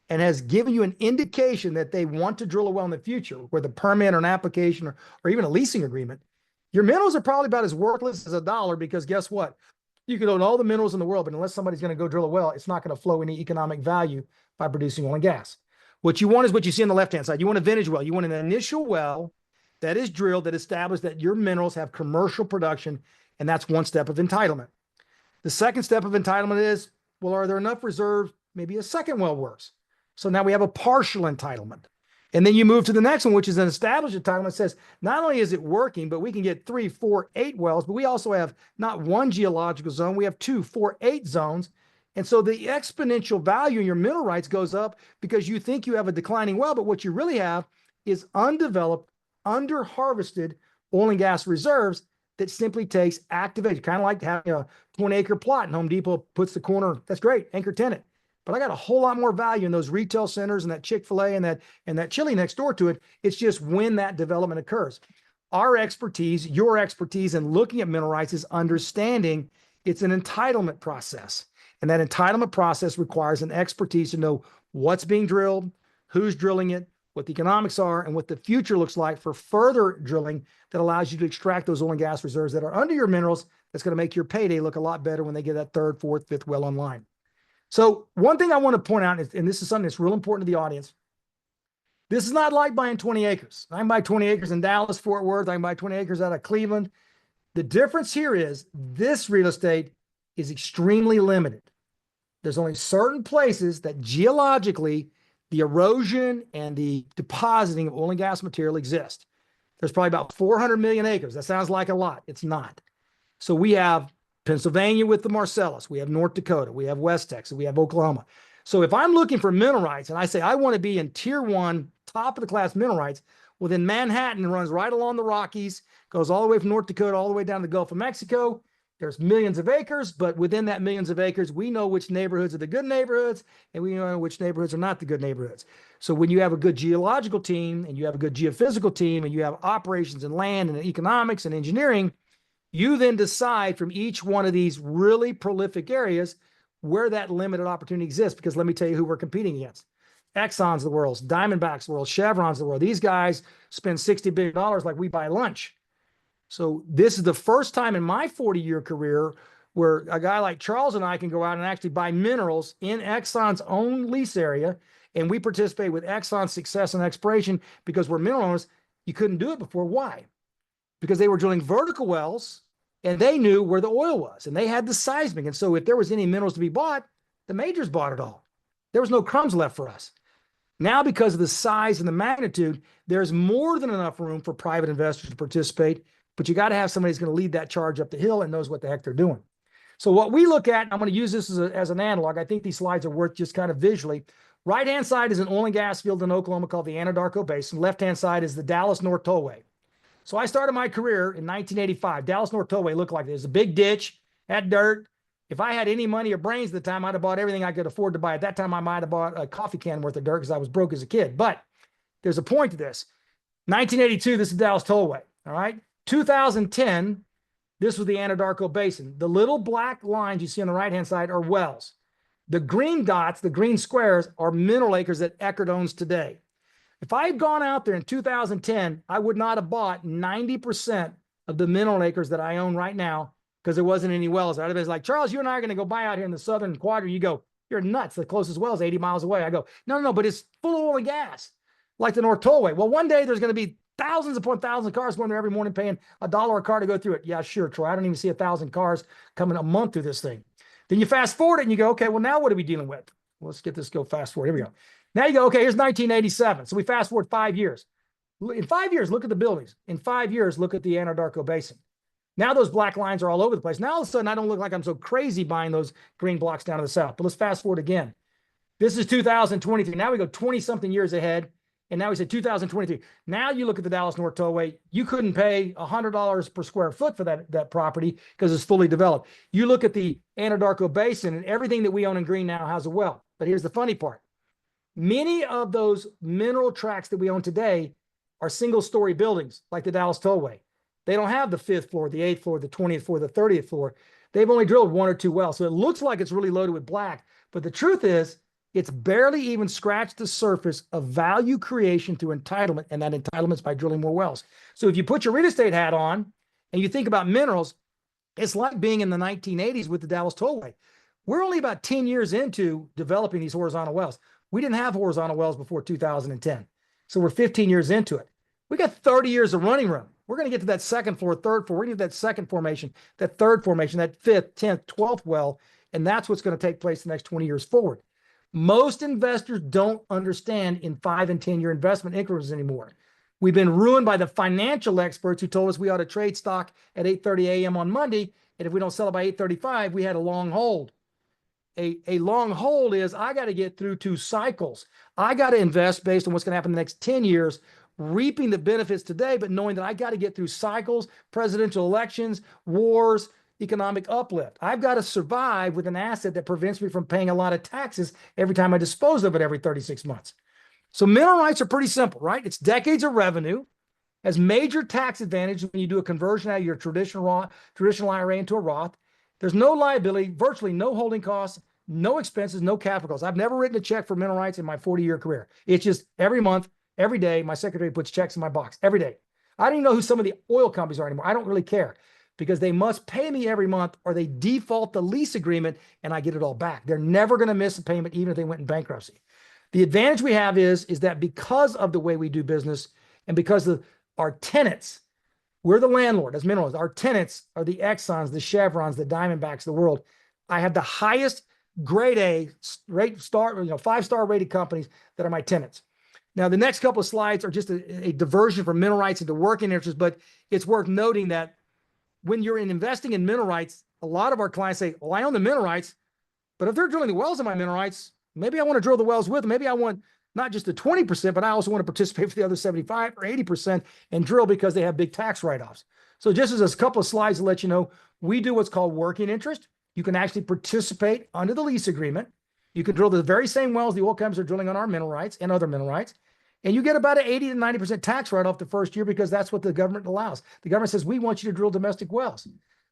and has given you an indication that they want to drill a well in the future, with a permit or an application or even a leasing agreement, your minerals are probably about as worthless as a dollar because guess what? You can own all the minerals in the world, but unless somebody's going to go drill a well, it's not going to flow any economic value by producing oil and gas. What you want is what you see on the left-hand side. You want a vintage well. You want an initial well that is drilled, that established that your minerals have commercial production, and that's one step of entitlement. The second step of entitlement is, well, are there enough reserves? Maybe a second well works. So now we have a partial entitlement. And then you move to the next one, which is an established entitlement. It says, not only is it working, but we can get 3, 4, 8 wells, but we also have not one geological zone, we have 2, 4, 8 zones. And so the exponential value in your mineral rights goes up because you think you have a declining well, but what you really have is undeveloped, under-harvested oil and gas reserves that simply takes activation, kind of like having a 20-acre plot and Home Depot puts the corner. That's great, anchor tenant. But I got a whole lot more value in those retail centers and that Chick-fil-A and that Chili next door to it. It's just when that development occurs. Our expertise, your expertise in looking at mineral rights is understanding it's an entitlement process. And that entitlement process requires an expertise to know what's being drilled, who's drilling it, what the economics are, and what the future looks like for further drilling that allows you to extract those oil and gas reserves that are under your minerals. That's going to make your payday look a lot better when they get that 3rd, 4th, 5th well online. So one thing I want to point out, and this is something that's real important to the audience, this is not like buying 20 acres. I can buy 20 acres in Dallas, Fort Worth. I can buy 20 acres out of Cleveland. The difference here is this real estate is extremely limited. There's only certain places that geologically the erosion and the depositing of oil and gas material exist. There's probably about 400 million acres. That sounds like a lot. It's not. So we have Pennsylvania with the Marcellus. We have North Dakota. We have West Texas. We have Oklahoma. So if I'm looking for mineral rights and I say I want to be in tier 1, top of the class mineral rights, well, then Manhattan runs right along the Rockies, goes all the way from North Dakota all the way down to the Gulf of Mexico. There's millions of acres, but within that millions of acres, we know which neighborhoods are the good neighborhoods, and we know which neighborhoods are not the good neighborhoods. So when you have a good geological team, and you have a good geophysical team, and you have operations and land and economics and engineering, you then decide from each one of these really prolific areas where that limited opportunity exists. Because let me tell you who we're competing against. Exxon's the world, Diamondback's the world, Chevron's the world. These guys spend $60 billion like we buy lunch. So this is the first time in my 40-year career where a guy like Charles and I can go out and actually buy minerals in Exxon's own lease area. And we participate with Exxon's success and exploration because we're mineral owners. You couldn't do it before. Why? Because they were drilling vertical wells and they knew where the oil was and they had the seismic. And so if there was any minerals to be bought, the majors bought it all. There was no crumbs left for us. Now, because of the size and the magnitude, there's more than enough room for private investors to participate, but you got to have somebody who's going to lead that charge up the hill and knows what the heck they're doing. So what we look at, I'm going to use this as an analog. I think these slides are worth just kind of visually. Right-hand side is an oil and gas field in Oklahoma called the Anadarko Basin. Left-hand side is the Dallas North Tollway. So I started my career in 1985. Dallas North Tollway looked like this. A big ditch, had dirt. If I had any money or brains at the time, I'd have bought everything I could afford to buy. At that time, I might have bought a coffee can worth of dirt because I was broke as a kid. But there's a point to this. 1982, this is Dallas Tollway, all right? 2010, this was the Anadarko Basin. The little black lines you see on the right-hand side are wells. The green dots, the green squares, are mineral acres that Eckard owns today. If I had gone out there in 2010, I would not have bought 90% of the mineral acres that I own right now because there wasn't any wells. I'd have been like, Charles, you and I are going to go buy out here in the southern quadrant. You go, you're nuts. The closest well is 80 miles away. I go, no, but it's full of oil and gas, like the North Tollway. Well, one day there's going to be thousands upon thousands of cars going there every morning paying $1 a car to go through it. Yeah, sure, Troy. I don't even see 1,000 cars coming a month through this thing. Then you fast forward it and you go, okay, well, now what are we dealing with? Well, let's get this go fast forward. Here we go. Now you go, okay, here's 1987. So we fast forward 5 years. In 5 years, look at the buildings. In 5 years, look at the Anadarko Basin. Now those black lines are all over the place. Now all of a sudden, I don't look like I'm so crazy buying those green blocks down to the south. But let's fast forward again. This is 2023. Now we go 20-something years ahead. And now we say 2023. Now you look at the Dallas North Tollway. You couldn't pay $100 per square foot for that property because it's fully developed. You look at the Anadarko Basin and everything that we own in green now has a well. But here's the funny part. Many of those mineral tracts that we own today are single-story buildings like the Dallas Tollway. They don't have the 5th floor, the 8th floor, the 20th floor, the 30th floor. They've only drilled 1 or 2 wells. So it looks like it's really loaded with black. But the truth is, it's barely even scratched the surface of value creation through entitlement, and that entitlement's by drilling more wells. So if you put your real estate hat on and you think about minerals, It's like being in the 1980s with the Dallas Tollway. We're only about 10 years into developing these horizontal wells. We didn't have horizontal wells before 2010. So we're 15 years into it. We got 30 years of running room. We're going to get to that second floor, third floor. We're going to get that second formation, that third formation, that fifth, 10th, 12th well. And that's what's going to take place the next 20 years forward. Most investors don't understand in 5 and 10 year investment increments anymore. We've been ruined by the financial experts who told us we ought to trade stock at 8:30 a.m. on Monday. And if we don't sell it by 8:35, we had a long hold. A long hold is I got to get through 2 cycles. I got to invest based on what's going to happen in the next 10 years, reaping the benefits today, but knowing that I got to get through cycles, presidential elections, wars, economic uplift. I've got to survive with an asset that prevents me from paying a lot of taxes every time I dispose of it every 36 months. So mineral rights are pretty simple, right? It's decades of revenue, has major tax advantage when you do a conversion out of your traditional IRA into a Roth. There's no liability, virtually no holding costs, no expenses, no capital costs. I've never written a check for mineral rights in my 40-year career. It's just every month, every day, my secretary puts checks in my box every day. I don't even know who some of the oil companies are anymore. I don't really care because they must pay me every month or they default the lease agreement and I get it all back. They're never going to miss a payment even if they went in bankruptcy. The advantage we have is that because of the way we do business and because of our tenants, we're the landlord as minerals. Our tenants are the Exxons, the Chevrons, the Diamondbacks of the world. I have the highest grade A rate star, 5-star rated companies that are my tenants. Now, the next couple of slides are just a diversion from mineral rights into working interest, but it's worth noting that when you're investing in mineral rights, a lot of our clients say, well, I own the mineral rights, but if they're drilling the wells in my mineral rights, maybe I want to drill the wells with them. Maybe I want not just the 20%, but I also want to participate for the other 75 or 80% and drill because they have big tax write-offs. So just as a couple of slides to let you know, we do what's called working interest. You can actually participate under the lease agreement. You can drill the very same wells the oil companies are drilling on our mineral rights and other mineral rights. And you get about an 80 to 90% tax write-off the first year because that's what the government allows. The government says, we want you to drill domestic wells.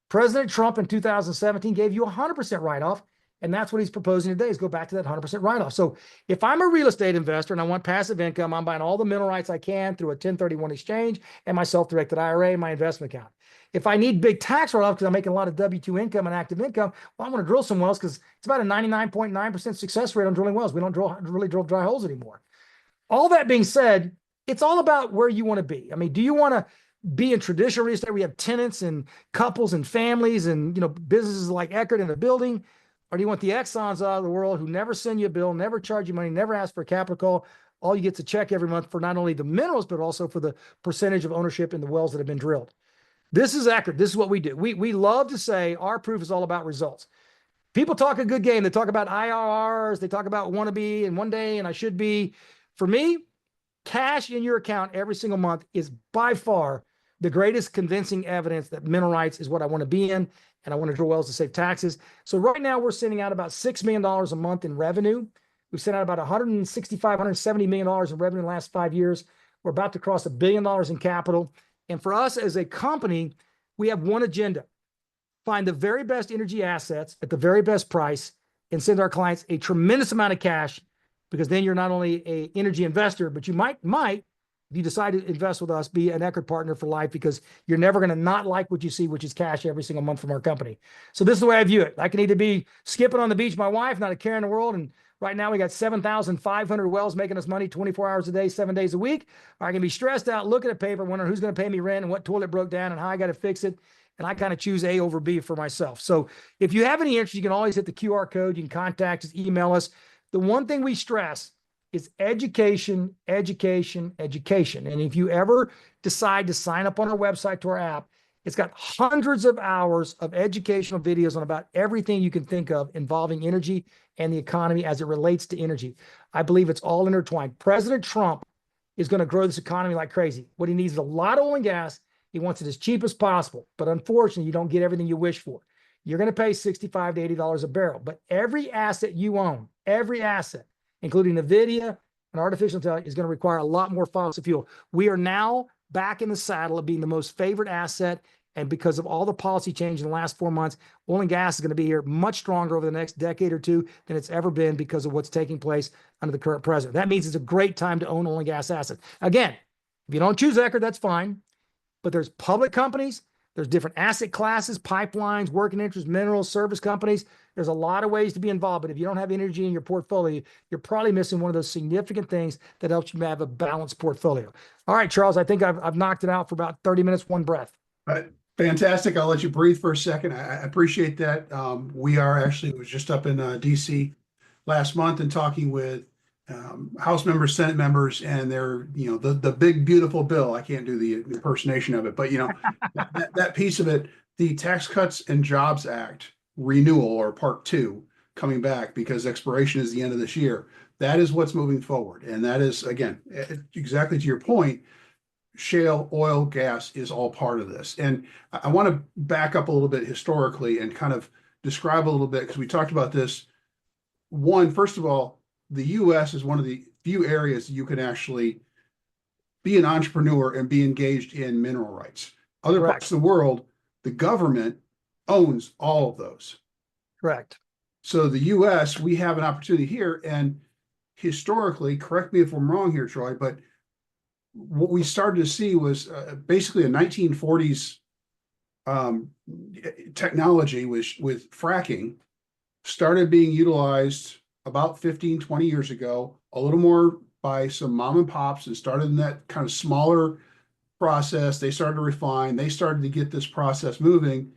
President Trump in 2017 gave you 100% write-off. And that's what he's proposing today is go back to that 100% write-off. So if I'm a real estate investor and I want passive income, I'm buying all the mineral rights I can through a 1031 exchange and my self-directed IRA, my investment account. If I need big tax write-off because I'm making a lot of W-2 income and active income, well, I want to drill some wells because it's about a 99.9% success rate on drilling wells. We don't really drill dry holes anymore. All that being said, it's all about where you want to be. I mean, do you want to be in traditional real estate where you have tenants and couples and families and businesses like Eckard in a building? Or do you want the Exxons out of the world who never send you a bill, never charge you money, never ask for a capital call? All you get to check every month for not only the minerals, but also for the percentage of ownership in the wells that have been drilled. This is Eckard. This is what we do. We love to say our proof is all about results. People talk a good game. They talk about IRRs. They talk about want to be and one day and I should be. For me, cash in your account every single month is by far the greatest convincing evidence that mineral rights is what I want to be in. And I want to drill wells to save taxes. So right now we're sending out about $6 million a month in revenue. We've sent out about $170 million in revenue in the last 5 years. We're about to cross $1 billion in capital. And for us as a company, we have one agenda: find the very best energy assets at the very best price and send our clients a tremendous amount of cash, because then you're not only an energy investor, but you might, if you decide to invest with us, be an Eckard partner for life, because you're never going to not like what you see, which is cash every single month from our company. So this is the way I view it. I can either be skipping on the beach with my wife, not a care in the world, and right now we got 7,500 wells making us money 24 hours a day, 7 days a week. Or I can be stressed out, looking at paper, wondering who's going to pay me rent and what toilet broke down and how I got to fix it. And I kind of choose A over B for myself. So if you have any interest, you can always hit the QR code. You can contact us, email us. The one thing we stress is education, education, education. And if you ever decide to sign up on our website to our app, it's got hundreds of hours of educational videos on about everything you can think of involving energy and the economy as it relates to energy. I believe it's all intertwined. President Trump is going to grow this economy like crazy. What he needs is a lot of oil and gas. He wants it as cheap as possible. But unfortunately, you don't get everything you wish for. You're going to pay $65 to $80 a barrel. But every asset you own, every asset, including NVIDIA and artificial intelligence, is going to require a lot more fossil fuel. We are now back in the saddle of being the most favored asset. And because of all the policy change in the last 4 months, oil and gas is going to be here much stronger over the next decade or two than it's ever been because of what's taking place under the current president. That means it's a great time to own oil and gas assets. Again, if you don't choose Eckard, that's fine. But there's public companies, There's different asset classes, pipelines, working interest, minerals, service companies. There's a lot of ways to be involved, but if you don't have energy in your portfolio, you're probably missing one of those significant things that helps you have a balanced portfolio. All right, Charles, I think I've knocked it out for about 30 minutes, one breath. Fantastic. I'll let you breathe for a second. I appreciate that. We was just up in DC last month and talking with House members, Senate members, and they're, the big, beautiful bill. I can't do the impersonation of it, but that piece of it, the Tax Cuts and Jobs Act renewal, or part 2, coming back because expiration is the end of this year. That is what's moving forward. And that is, again, exactly to your point, shale, oil, gas is all part of this. And I want to back up a little bit historically and kind of describe a little bit, because we talked about this. First of all, the US is one of the few areas you can actually be an entrepreneur and be engaged in mineral rights. Other Correct. parts of the world, the government owns all of those. Correct. So the US, we have an opportunity here. And historically, correct me if I'm wrong here, Troy, but what we started to see was basically a 1940s technology with fracking started being utilized about 15, 20 years ago, a little more by some mom and pops, and started in that kind of smaller process. They started to refine, they started to get this process moving.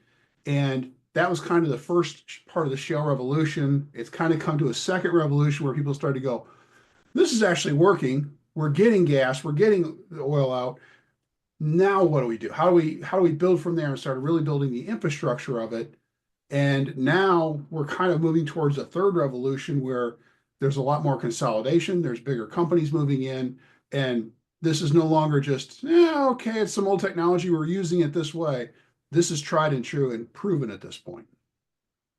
And that was kind of the first part of the shale revolution. It's kind of come to a second revolution where people started to go, this is actually working. We're getting gas, we're getting the oil out. Now what do we do? How do we build from there and start really building the infrastructure of it? And now we're kind of moving towards a third revolution where there's a lot more consolidation, there's bigger companies moving in, and this is no longer just, okay, it's some old technology, we're using it this way. This is tried and true and proven at this point.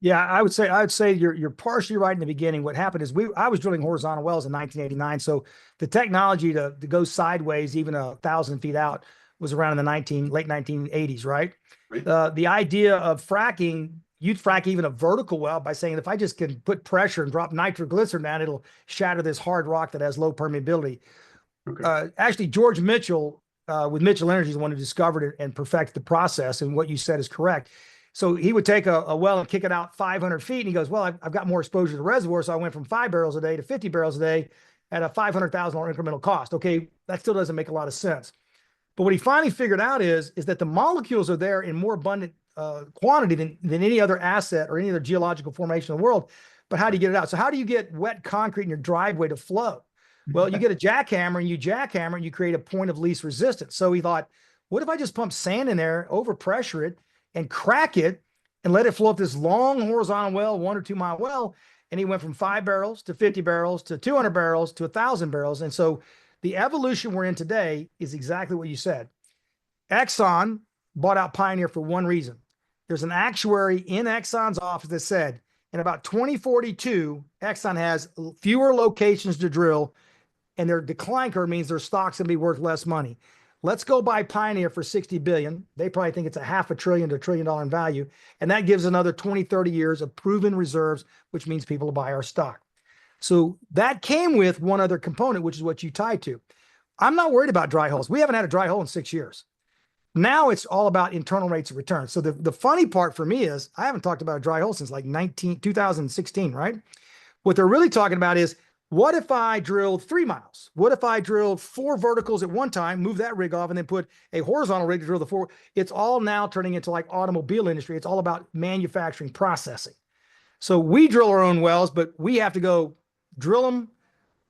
Yeah, I would say you're partially right in the beginning. What happened is I was drilling horizontal wells in 1989. So the technology to go sideways, even 1,000 feet out, was around in the late 1980s, right? The idea of fracking, you'd frack even a vertical well by saying, if I just can put pressure and drop nitroglycerin down, it'll shatter this hard rock that has low permeability. Okay. Actually, George Mitchell with Mitchell Energy is the one who discovered it and perfected the process. And what you said is correct. So he would take a well and kick it out 500 feet. And he goes, well, I've got more exposure to the reservoir. So I went from 5 barrels a day to 50 barrels a day at a $500,000 incremental cost. Okay, that still doesn't make a lot of sense. But what he finally figured out is that the molecules are there in more abundant quantity than any other asset or any other geological formation in the world. But how do you get it out? So how do you get wet concrete in your driveway to flow? Well, you get a jackhammer and you create a point of least resistance. So he thought, what if I just pump sand in there, overpressure it, and crack it and let it flow up this long horizontal well, 1 or 2 mile well. And he went from 5 barrels to 50 barrels to 200 barrels to 1,000 barrels. And so the evolution we're in today is exactly what you said. Exxon bought out Pioneer for one reason. There's an actuary in Exxon's office that said in about 2042, Exxon has fewer locations to drill, and their decline curve means their stock's gonna be worth less money. Let's go buy Pioneer for $60 billion. They probably think it's a $500 billion to $1 trillion in value. And that gives another 20, 30 years of proven reserves, which means people will buy our stock. So that came with one other component, which is what you tied to. I'm not worried about dry holes. We haven't had a dry hole in 6 years. Now it's all about internal rates of return. So the funny part for me is I haven't talked about a dry hole since like 2016, right? What they're really talking about is, what if I drilled 3 miles? What if I drilled 4 verticals at one time, move that rig off, and then put a horizontal rig to drill the 4? It's all now turning into like automobile industry. It's all about manufacturing processing. So we drill our own wells, but we have to go drill them.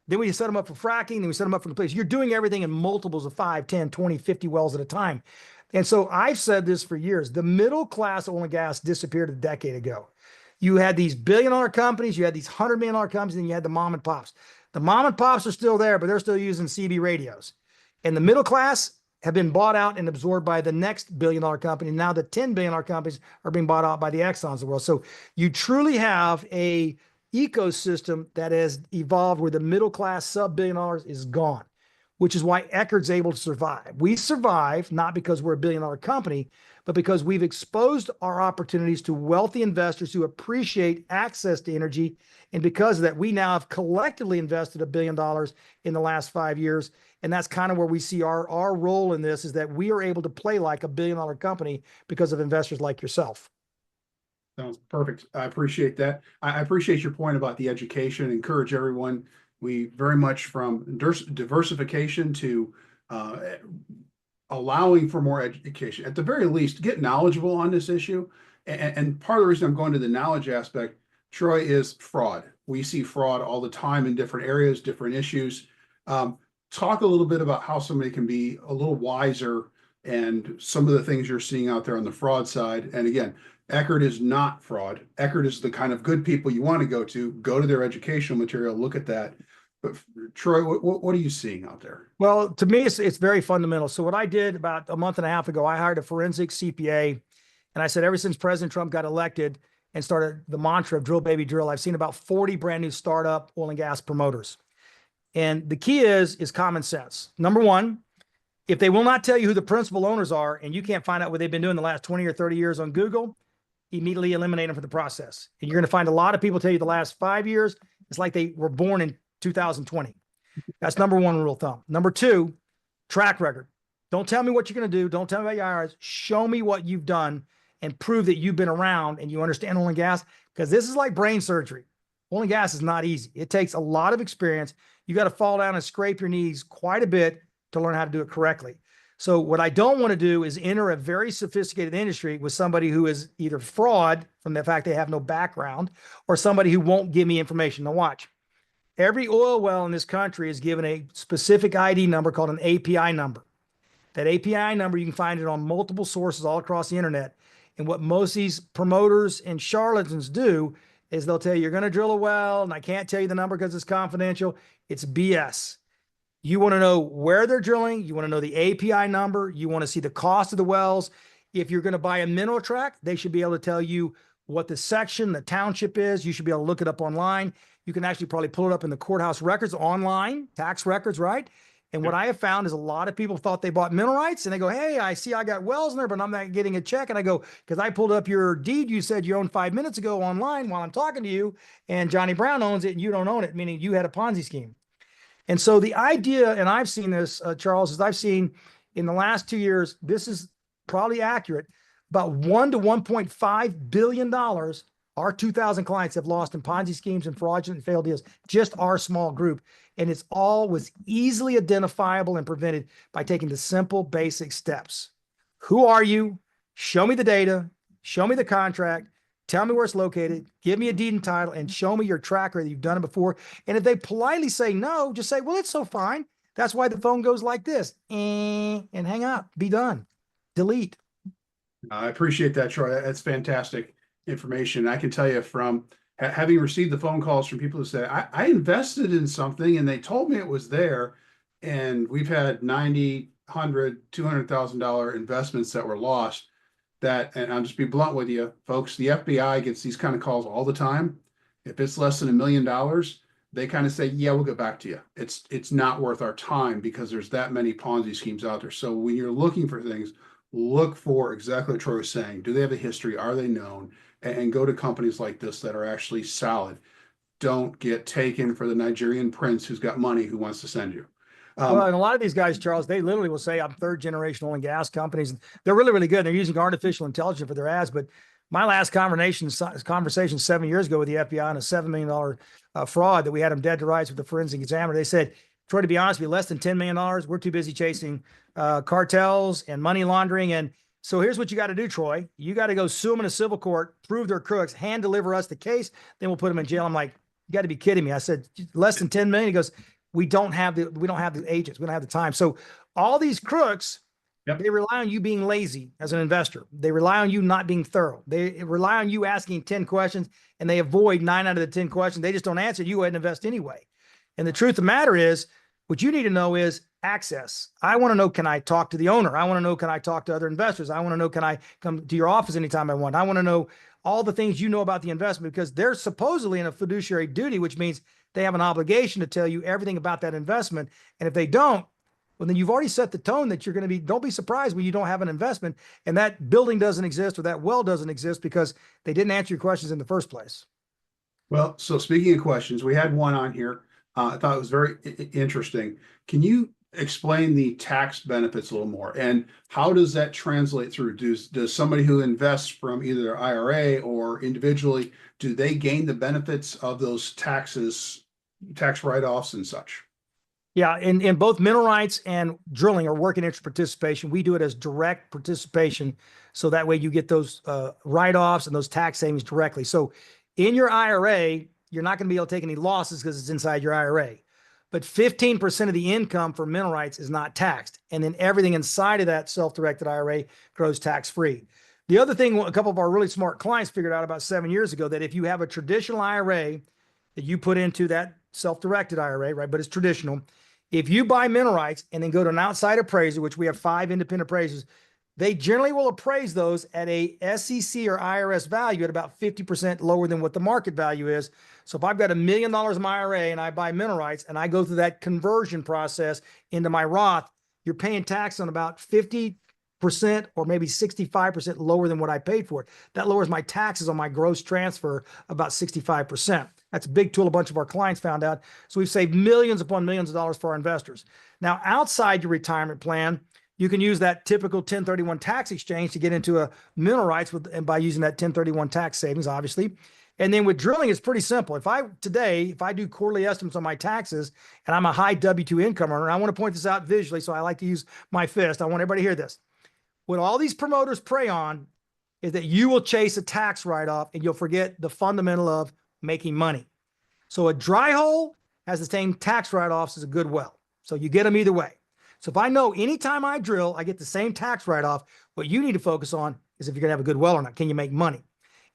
Then we set them up for fracking. Then we set them up for completion. You're doing everything in multiples of 5, 10, 20, 50 wells at a time. And so I've said this for years. The middle class oil and gas disappeared a decade ago. You had these billion-dollar companies, you had these $100 million companies, and you had the mom and pops. The mom and pops are still there, but they're still using CB radios. And the middle class have been bought out and absorbed by the next billion-dollar company. Now the $10 billion companies are being bought out by the Exxons of the world. So you truly have a ecosystem that has evolved where the middle class sub-billion dollars is gone, which is why Eckard's able to survive. We survive not because we're a billion-dollar company, but because we've exposed our opportunities to wealthy investors who appreciate access to energy. And because of that, we now have collectively invested $1 billion in the last 5 years. And that's kind of where we see our role in this, is that we are able to play like $1 billion company because of investors like yourself. Sounds perfect. I appreciate that. I appreciate your point about the education. Encourage everyone. We very much, from diversification to allowing for more education, at the very least, get knowledgeable on this issue. And part of the reason I'm going to the knowledge aspect, Troy, is fraud. We see fraud all the time in different areas, different issues. Talk a little bit about how somebody can be a little wiser and some of the things you're seeing out there on the fraud side. And again, Eckard is not fraud. Eckard is the kind of good people you want to go to their educational material, look at that. But Troy, what are you seeing out there? Well, to me, it's very fundamental. So what I did about a month and a half ago, I hired a forensic CPA, and I said, ever since President Trump got elected and started the mantra of drill, baby, drill, I've seen about 40 brand new startup oil and gas promoters. And the key is common sense. Number one, if they will not tell you who the principal owners are, and you can't find out what they've been doing the last 20 or 30 years on Google, immediately eliminate them from the process. And you're going to find a lot of people tell you the last 5 years, it's like they were born in 2020. That's number one rule of thumb. Number two, track record. Don't tell me what you're going to do. Don't tell me about your IRS. Show me what you've done and prove that you've been around and you understand oil and gas, because this is like brain surgery. Oil and gas is not easy. It takes a lot of experience. You got to fall down and scrape your knees quite a bit to learn how to do it correctly. So what I don't want to do is enter a very sophisticated industry with somebody who is either fraud from the fact they have no background, or somebody who won't give me information. Now watch. Every oil well in this country is given a specific ID number called an API number. That API number, you can find it on multiple sources all across the internet. And what most of these promoters and charlatans do is they'll tell you, you're going to drill a well, and I can't tell you the number because it's confidential. It's BS. You want to know where they're drilling. You want to know the API number. You want to see the cost of the wells. If you're going to buy a mineral tract, they should be able to tell you what the section, the township is. You should be able to look it up online. You can actually probably pull it up in the courthouse records online, tax records, right? And what I have found is a lot of people thought they bought mineral rights, and they go, hey, I see I got wells in there, but I'm not getting a check. And I go, because I pulled up your deed you said you owned 5 minutes ago online while I'm talking to you, and Johnny Brown owns it and you don't own it, meaning you had a Ponzi scheme. And so the idea, and I've seen this, Charles, is I've seen in the last 2 years, this is probably accurate, about $1 to $1.5 billion our 2,000 clients have lost in Ponzi schemes and fraudulent and failed deals, just our small group. And it's all was easily identifiable and prevented by taking the simple, basic steps. Who are you? Show me the data. Show me the contract. Tell me where it's located. Give me a deed and title, and show me your tracker that you've done it before. And if they politely say no, just say, well, it's so fine. That's why the phone goes like this. And hang up. Be done. Delete. I appreciate that, Troy. That's fantastic information. I can tell you from having received the phone calls from people who say, I invested in something and they told me it was there. And we've had $90,000, $100,000, $200,000 investments that were lost. That, and I'll just be blunt with you, folks, the FBI gets these kind of calls all the time. If it's less than $1 million, they kind of say, yeah, we'll get back to you. It's not worth our time because there's that many Ponzi schemes out there. So when you're looking for things, look for exactly what Troy was saying. Do they have a history? Are they known? And go to companies like this that are actually solid. Don't get taken for the Nigerian prince who's got money who wants to send you. Well, and a lot of these guys, Charles, they literally will say, I'm third generation oil and gas companies. They're really, really good. They're using artificial intelligence for their ads. But my last conversation 7 years ago with the FBI on a $7 million fraud that we had them dead to rights with the forensic examiner. They said, Troy, to be honest with you, less than $10 million. We're too busy chasing cartels and money laundering. And so here's what you got to do, Troy. You got to go sue them in a civil court, prove they're crooks, hand deliver us the case, then we'll put them in jail. I'm like, you got to be kidding me. I said, less than 10 million. He goes, we don't have the agents. We don't have the time. So all these crooks, they rely on you being lazy as an investor. They rely on you not being thorough. They rely on you asking 10 questions and they avoid 9 out of the 10 questions. They just don't answer. You go ahead and invest anyway. And the truth of the matter is, what you need to know is access. I want to know, can I talk to the owner? I want to know, can I talk to other investors? I want to know, can I come to your office anytime I want? I want to know all the things you know about the investment, because they're supposedly in a fiduciary duty, which means they have an obligation to tell you everything about that investment. And if they don't, well, then you've already set the tone that you're going to be, don't be surprised when you don't have an investment and that building doesn't exist or that well doesn't exist because they didn't answer your questions in the first place. Well, so speaking of questions, we had one on here. I thought it was very interesting. Can you explain the tax benefits a little more? And how does that translate through? Does somebody who invests from either IRA or individually, do they gain the benefits of those taxes, tax write-offs and such? Yeah, in both mineral rights and drilling or working interest participation, we do it as direct participation. So that way you get those write-offs and those tax savings directly. So in your IRA, you're not going to be able to take any losses because it's inside your IRA. But 15% of the income for mineral rights is not taxed. And then everything inside of that self-directed IRA grows tax-free. The other thing, a couple of our really smart clients figured out about 7 years ago, that if you have a traditional IRA that you put into that self-directed IRA, right, but it's traditional, if you buy mineral rights and then go to an outside appraiser, which we have 5 independent appraisers, they generally will appraise those at a SEC or IRS value at about 50% lower than what the market value is. So if I've got $1 million in my IRA and I buy mineral rights and I go through that conversion process into my Roth, you're paying tax on about 50% or maybe 65% lower than what I paid for it. That lowers my taxes on my gross transfer about 65%. That's a big tool a bunch of our clients found out. So we've saved millions upon millions of dollars for our investors. Now, outside your retirement plan, you can use that typical 1031 tax exchange to get into a mineral rights and by using that 1031 tax savings, obviously. And then with drilling, it's pretty simple. If I do quarterly estimates on my taxes and I'm a high W-2 income earner, I want to point this out visually, so I like to use my fist. I want everybody to hear this. What all these promoters prey on is that you will chase a tax write-off and you'll forget the fundamental of making money. So a dry hole has the same tax write-offs as a good well. So you get them either way. So if I know anytime I drill, I get the same tax write-off, what you need to focus on is if you're going to have a good well or not. Can you make money?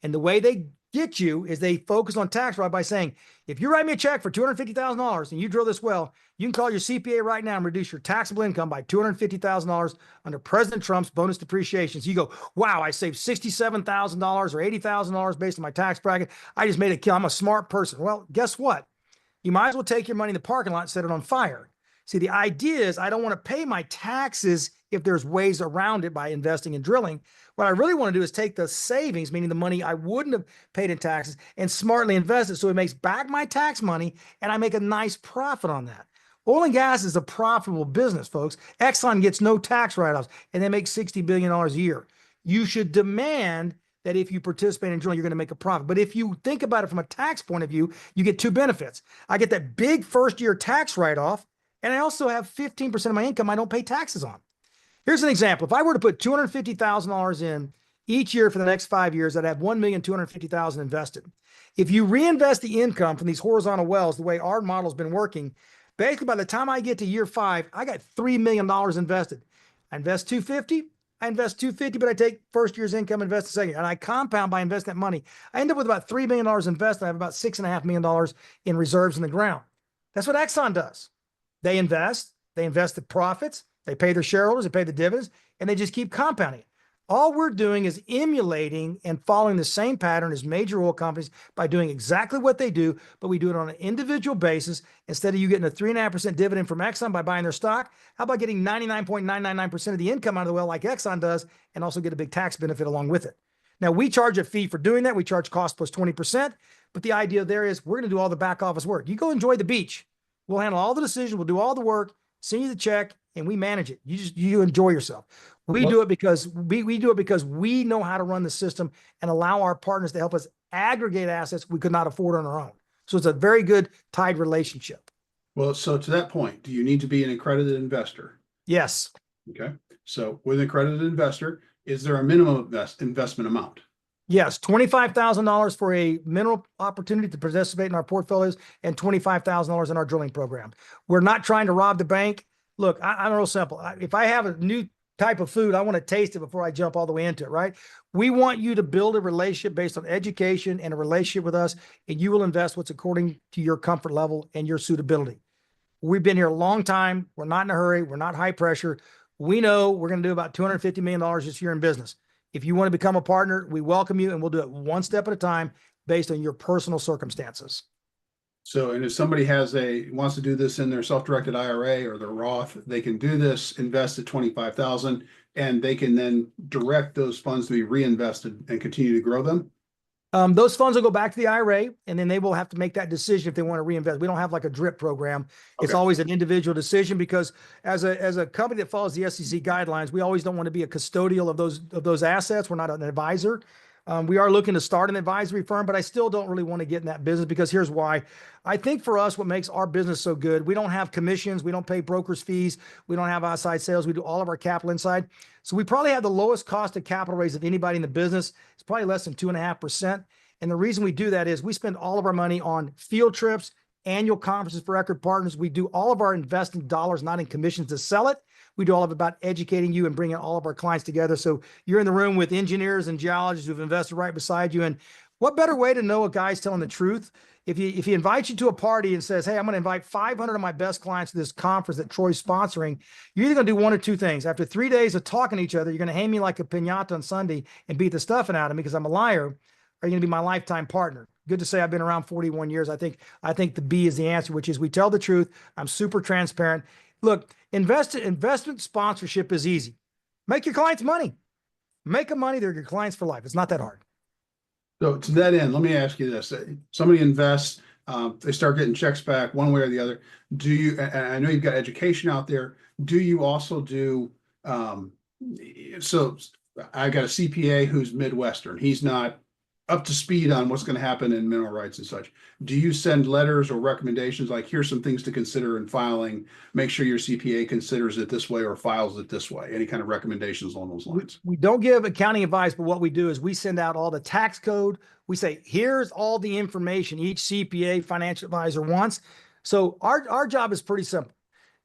And the way they get you is they focus on tax write-off by saying, if you write me a check for $250,000 and you drill this well, you can call your CPA right now and reduce your taxable income by $250,000 under President Trump's bonus depreciation. So you go, wow, I saved $67,000 or $80,000 based on my tax bracket. I just made a kill. I'm a smart person. Well, guess what? You might as well take your money in the parking lot and set it on fire. See, the idea is I don't want to pay my taxes if there's ways around it by investing in drilling. What I really want to do is take the savings, meaning the money I wouldn't have paid in taxes, and smartly invest it so it makes back my tax money and I make a nice profit on that. Oil and gas is a profitable business, folks. Exxon gets no tax write-offs and they make $60 billion a year. You should demand that if you participate in drilling, you're going to make a profit. But if you think about it from a tax point of view, you get 2 benefits. I get that big first-year tax write-off, and I also have 15% of my income I don't pay taxes on. Here's an example. If I were to put $250,000 in each year for the next 5 years, I'd have $1,250,000 invested. If you reinvest the income from these horizontal wells, the way our model's been working, basically by the time I get to year 5, I got $3 million invested. I invest $250, but I take first year's income, invest the second, and I compound by investing that money. I end up with about $3 million invested. I have about $6.5 million in reserves in the ground. That's what Exxon does. They invest the profits, they pay their shareholders, they pay the dividends, and they just keep compounding. All we're doing is emulating and following the same pattern as major oil companies by doing exactly what they do, but we do it on an individual basis. Instead of you getting a 3.5% dividend from Exxon by buying their stock, how about getting 99.999% of the income out of the well like Exxon does and also get a big tax benefit along with it? Now, we charge a fee for doing that. We charge cost plus 20%, but the idea there is we're going to do all the back office work. You go enjoy the beach. We'll handle all the decisions. We'll do all the work, send you the check, and we manage it. You enjoy yourself. We do it because we know how to run the system and allow our partners to help us aggregate assets we could not afford on our own. So it's a very good tied relationship. Well, so to that point, do you need to be an accredited investor? Yes. Okay. So with an accredited investor, is there a minimum investment amount? Yes, $25,000 for a mineral opportunity to participate in our portfolios and $25,000 in our drilling program. We're not trying to rob the bank. Look, I'm real simple. If I have a new type of food, I want to taste it before I jump all the way into it, right? We want you to build a relationship based on education and a relationship with us, and you will invest what's according to your comfort level and your suitability. We've been here a long time. We're not in a hurry. We're not high pressure. We know we're going to do about $250 million this year in business. If you want to become a partner, we welcome you, and we'll do it one step at a time based on your personal circumstances. So, and if somebody wants to do this in their self-directed IRA or their Roth, they can do this, invest at 25,000, and they can then direct those funds to be reinvested and continue to grow them. Those funds will go back to the IRA, and then they will have to make that decision if they want to reinvest. We don't have like a drip program. It's Okay. always an individual decision, because as a company that follows the SEC guidelines, we always don't want to be a custodial of those assets. We're not an advisor. We are looking to start an advisory firm, but I still don't really want to get in that business, because here's why. I think for us, what makes our business so good, we don't have commissions, we don't pay brokers fees, we don't have outside sales, we do all of our capital inside. So we probably have the lowest cost of capital raise of anybody in the business. It's probably less than 2.5%. And the reason we do that is we spend all of our money on field trips, annual conferences for Eckard Partners. We do all of our investing dollars, not in commissions to sell it. We do all of it about educating you and bringing all of our clients together. So you're in the room with engineers and geologists who've invested right beside you. And what better way to know a guy's telling the truth? If he invites you to a party and says, hey, I'm going to invite 500 of my best clients to this conference that Troy's sponsoring, you're either going to do one or two things. After 3 days of talking to each other, you're going to hang me like a piñata on Sunday and beat the stuffing out of me because I'm a liar. Are you going to be my lifetime partner? Good to say I've been around 41 years. I think the B is the answer, which is we tell the truth. I'm super transparent. Look, investment sponsorship is easy. Make your clients money. Make them money. They're your clients for life. It's not that hard. So to that end, let me ask you this. Somebody invests, they start getting checks back one way or the other. Do you, and I know you've got education out there, do you also do, so I got a CPA who's Midwestern. He's not up to speed on what's going to happen in mineral rights and such. Do you send letters or recommendations like, here's some things to consider in filing, make sure your CPA considers it this way or files it this way? Any kind of recommendations along those lines? We don't give accounting advice, but what we do is we send out all the tax code. We say, here's all the information each CPA financial advisor wants. So our job is pretty simple.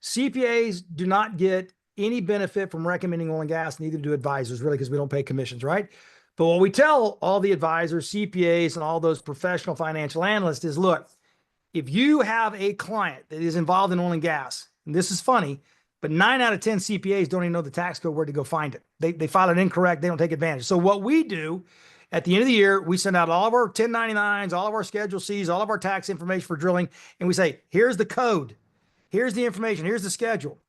CPAs do not get any benefit from recommending oil and gas, neither do advisors, really, because we don't pay commissions, right? But what we tell all the advisors, CPAs, and all those professional financial analysts is, look, if you have a client that is involved in oil and gas, and this is funny, but 9 out of 10 CPAs don't even know the tax code, where to go find it. They file it incorrect. They don't take advantage. So what we do at the end of the year, we send out all of our 1099s, all of our Schedule Cs, all of our tax information for drilling, and we say, here's the code. Here's the information. Here's the schedule.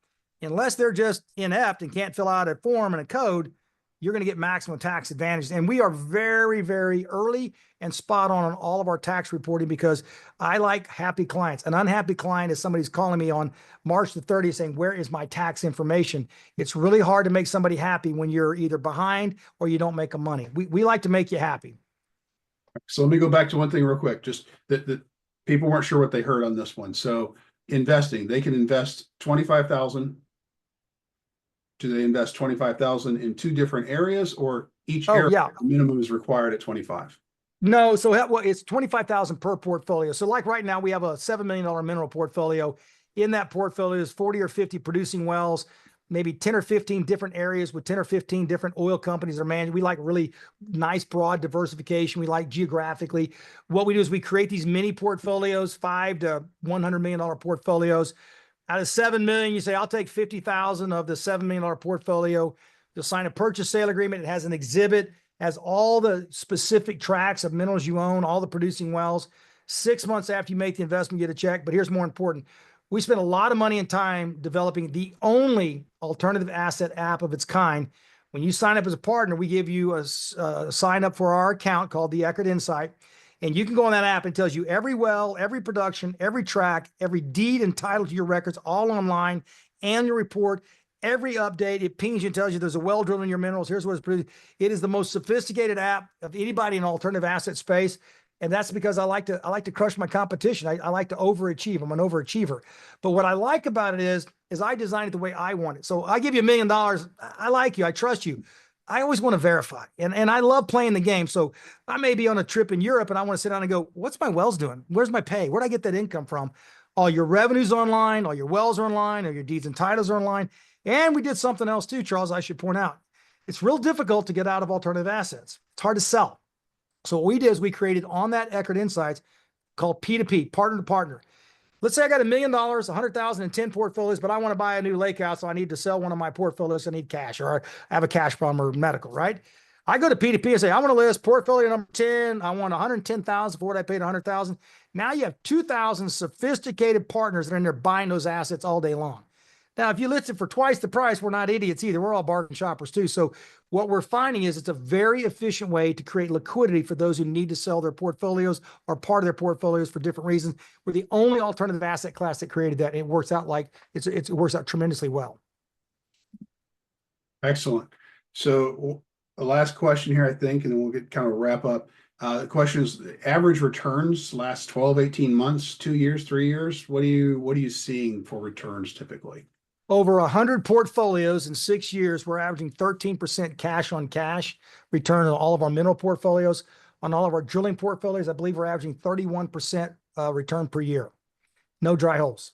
Unless they're just inept and can't fill out a form and a code, you're going to get maximum tax advantage. And we are very, very early and spot on all of our tax reporting, because I like happy clients. An unhappy client is somebody's calling me on March the 30th saying, where is my tax information? It's really hard to make somebody happy when you're either behind or you don't make them money. We like to make you happy. So let me go back to one thing real quick, just that people weren't sure what they heard on this one. So investing, they can invest 25,000. Do they invest 25,000 in two different areas, or each area Yeah. minimum is required at 25? No, so it's 25,000 per portfolio. So like right now we have a $7 million mineral portfolio. In that portfolio is 40 or 50 producing wells, maybe 10 or 15 different areas with 10 or 15 different oil companies that are managed. We like really nice, broad diversification. We like geographically. What we do is we create these mini portfolios, $5 to $100 million portfolios. Out of 7 million, you say, I'll take 50,000 of the $7 million portfolio. You'll sign a purchase sale agreement. It has an exhibit, has all the specific tracts of minerals you own, all the producing wells. 6 months after you make the investment, you get a check. But here's more important. We spent a lot of money and time developing the only alternative asset app of its kind. When you sign up as a partner, we give you a sign up for our account called the Eckard Insight. And you can go on that app and it tells you every well, every production, every track, every deed and title to your records, all online, annual report, every update. It pings you and tells you there's a well drilled in your minerals. Here's what it's produced. It is the most sophisticated app of anybody in alternative asset space. And that's because I like to crush my competition. I like to overachieve. I'm an overachiever. But what I like about it is I design it the way I want it. So I give you $1 million. I like you. I trust you. I always want to verify, and I love playing the game. So I may be on a trip in Europe and I want to sit down and go, what's my wells doing? Where's my pay? Where'd I get that income from? All your revenues online, all your wells are online, all your deeds and titles are online. And we did something else too, Charles, I should point out. It's real difficult to get out of alternative assets. It's hard to sell. So what we did is we created on that Eckard Insights called P2P, partner to partner. Let's say I got $1 million, 100,000 in 10 portfolios, but I want to buy a new lake house. So I need to sell one of my portfolios. I need cash, or I have a cash problem or medical, right? I go to P2P and say, I want to list portfolio number 10. I want 110,000 for what I paid 100,000. Now you have 2,000 sophisticated partners that are in there buying those assets all day long. Now, if you list it for twice the price, we're not idiots either. We're all bargain shoppers too. So what we're finding is it's a very efficient way to create liquidity for those who need to sell their portfolios or part of their portfolios for different reasons. We're the only alternative asset class that created that. And it works out like it works out tremendously well. Excellent. So the last question here, I think, and then we'll get kind of a wrap up. The question is average returns last 12, 18 months, 2 years, 3 years. What are you seeing for returns typically? Over 100 portfolios in 6 years, we're averaging 13% cash on cash return on all of our mineral portfolios. On all of our drilling portfolios, I believe we're averaging 31% return per year. No dry holes.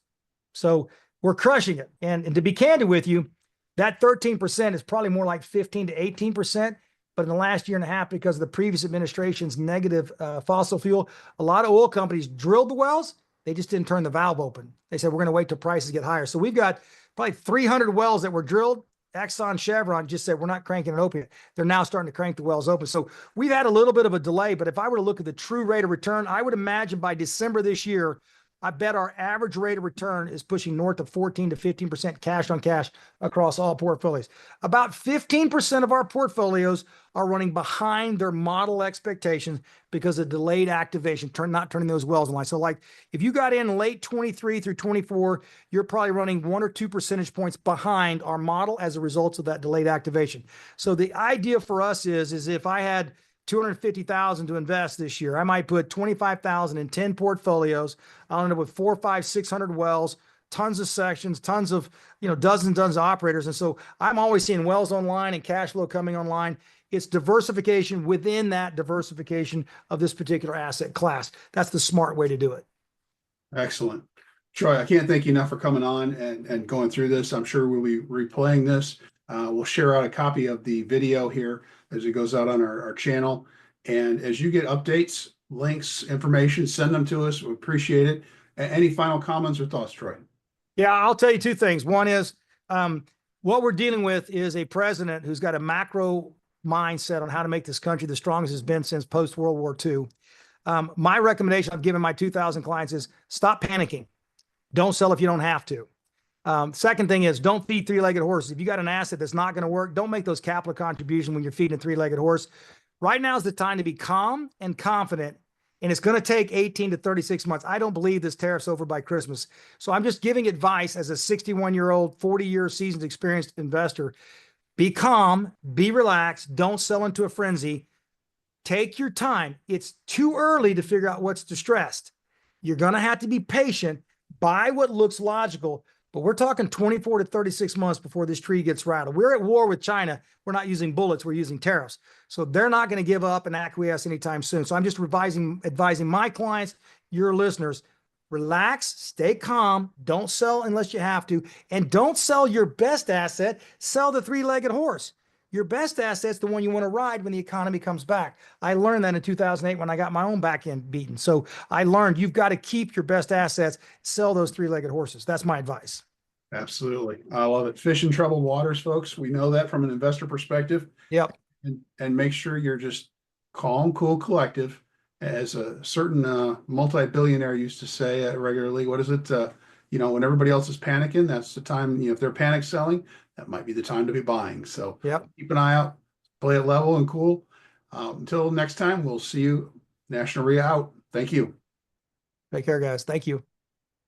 So we're crushing it. And to be candid with you, that 13% is probably more like 15 to 18%. But in the last year and a half, because of the previous administration's negative fossil fuel, a lot of oil companies drilled the wells. They just didn't turn the valve open. They said, we're going to wait till prices get higher. So we've got probably 300 wells that were drilled. Exxon, Chevron just said, we're not cranking it open. They're now starting to crank the wells open. So we've had a little bit of a delay, but if I were to look at the true rate of return, I would imagine by December this year, I bet our average rate of return is pushing north of 14 to 15% cash on cash across all portfolios. About 15% of our portfolios are running behind their model expectations because of delayed activation, not turning those wells online. So like if you got in late 23 through 24, you're probably running 1 or 2 percentage points behind our model as a result of that delayed activation. So the idea for us is if I had 250,000 to invest this year, I might put 25,000 in 10 portfolios. I'll end up with 400, 500, 600 wells, tons of sections, tons of, dozens and dozens of operators. And so I'm always seeing wells online and cash flow coming online. It's diversification within that diversification of this particular asset class. That's the smart way to do it. Excellent. Troy, I can't thank you enough for coming on and going through this. I'm sure we'll be replaying this. We'll share out a copy of the video here as it goes out on our channel. And as you get updates, links, information, send them to us. We appreciate it. Any final comments or thoughts, Troy? Yeah, I'll tell you 2 things. One is what we're dealing with is a president who's got a macro mindset on how to make this country the strongest it's been since post-World War II. My recommendation I've given my 2,000 clients is stop panicking. Don't sell if you don't have to. Second thing is don't feed 3-legged horses. If you got an asset that's not going to work, don't make those capital contributions when you're feeding a 3-legged horse. Right now is the time to be calm and confident, and it's going to take 18 to 36 months. I don't believe this tariff's over by Christmas. So I'm just giving advice as a 61-year-old, 40-year seasoned experienced investor. Be calm, be relaxed, don't sell into a frenzy. Take your time. It's too early to figure out what's distressed. You're going to have to be patient, buy what looks logical. But we're talking 24 to 36 months before this tree gets rattled. We're at war with China. We're not using bullets. We're using tariffs. So they're not going to give up and acquiesce anytime soon. So I'm just advising my clients, your listeners, relax, stay calm, don't sell unless you have to, and don't sell your best asset. Sell the 3-legged horse. Your best asset's the one you want to ride when the economy comes back. I learned that in 2008 when I got my own back end beaten. So I learned you've got to keep your best assets, sell those 3-legged horses. That's my advice. Absolutely. I love it. Fish in troubled waters, folks. We know that from an investor perspective. Yep. And make sure you're just calm, cool, collective. As a certain multi-billionaire used to say regularly, what is it? When everybody else is panicking, that's the time, if they're panic selling, that might be the time to be buying. So yep. Keep an eye out, play it level and cool. Until next time, we'll see you. National REIA out. Thank you. Take care, guys. Thank you.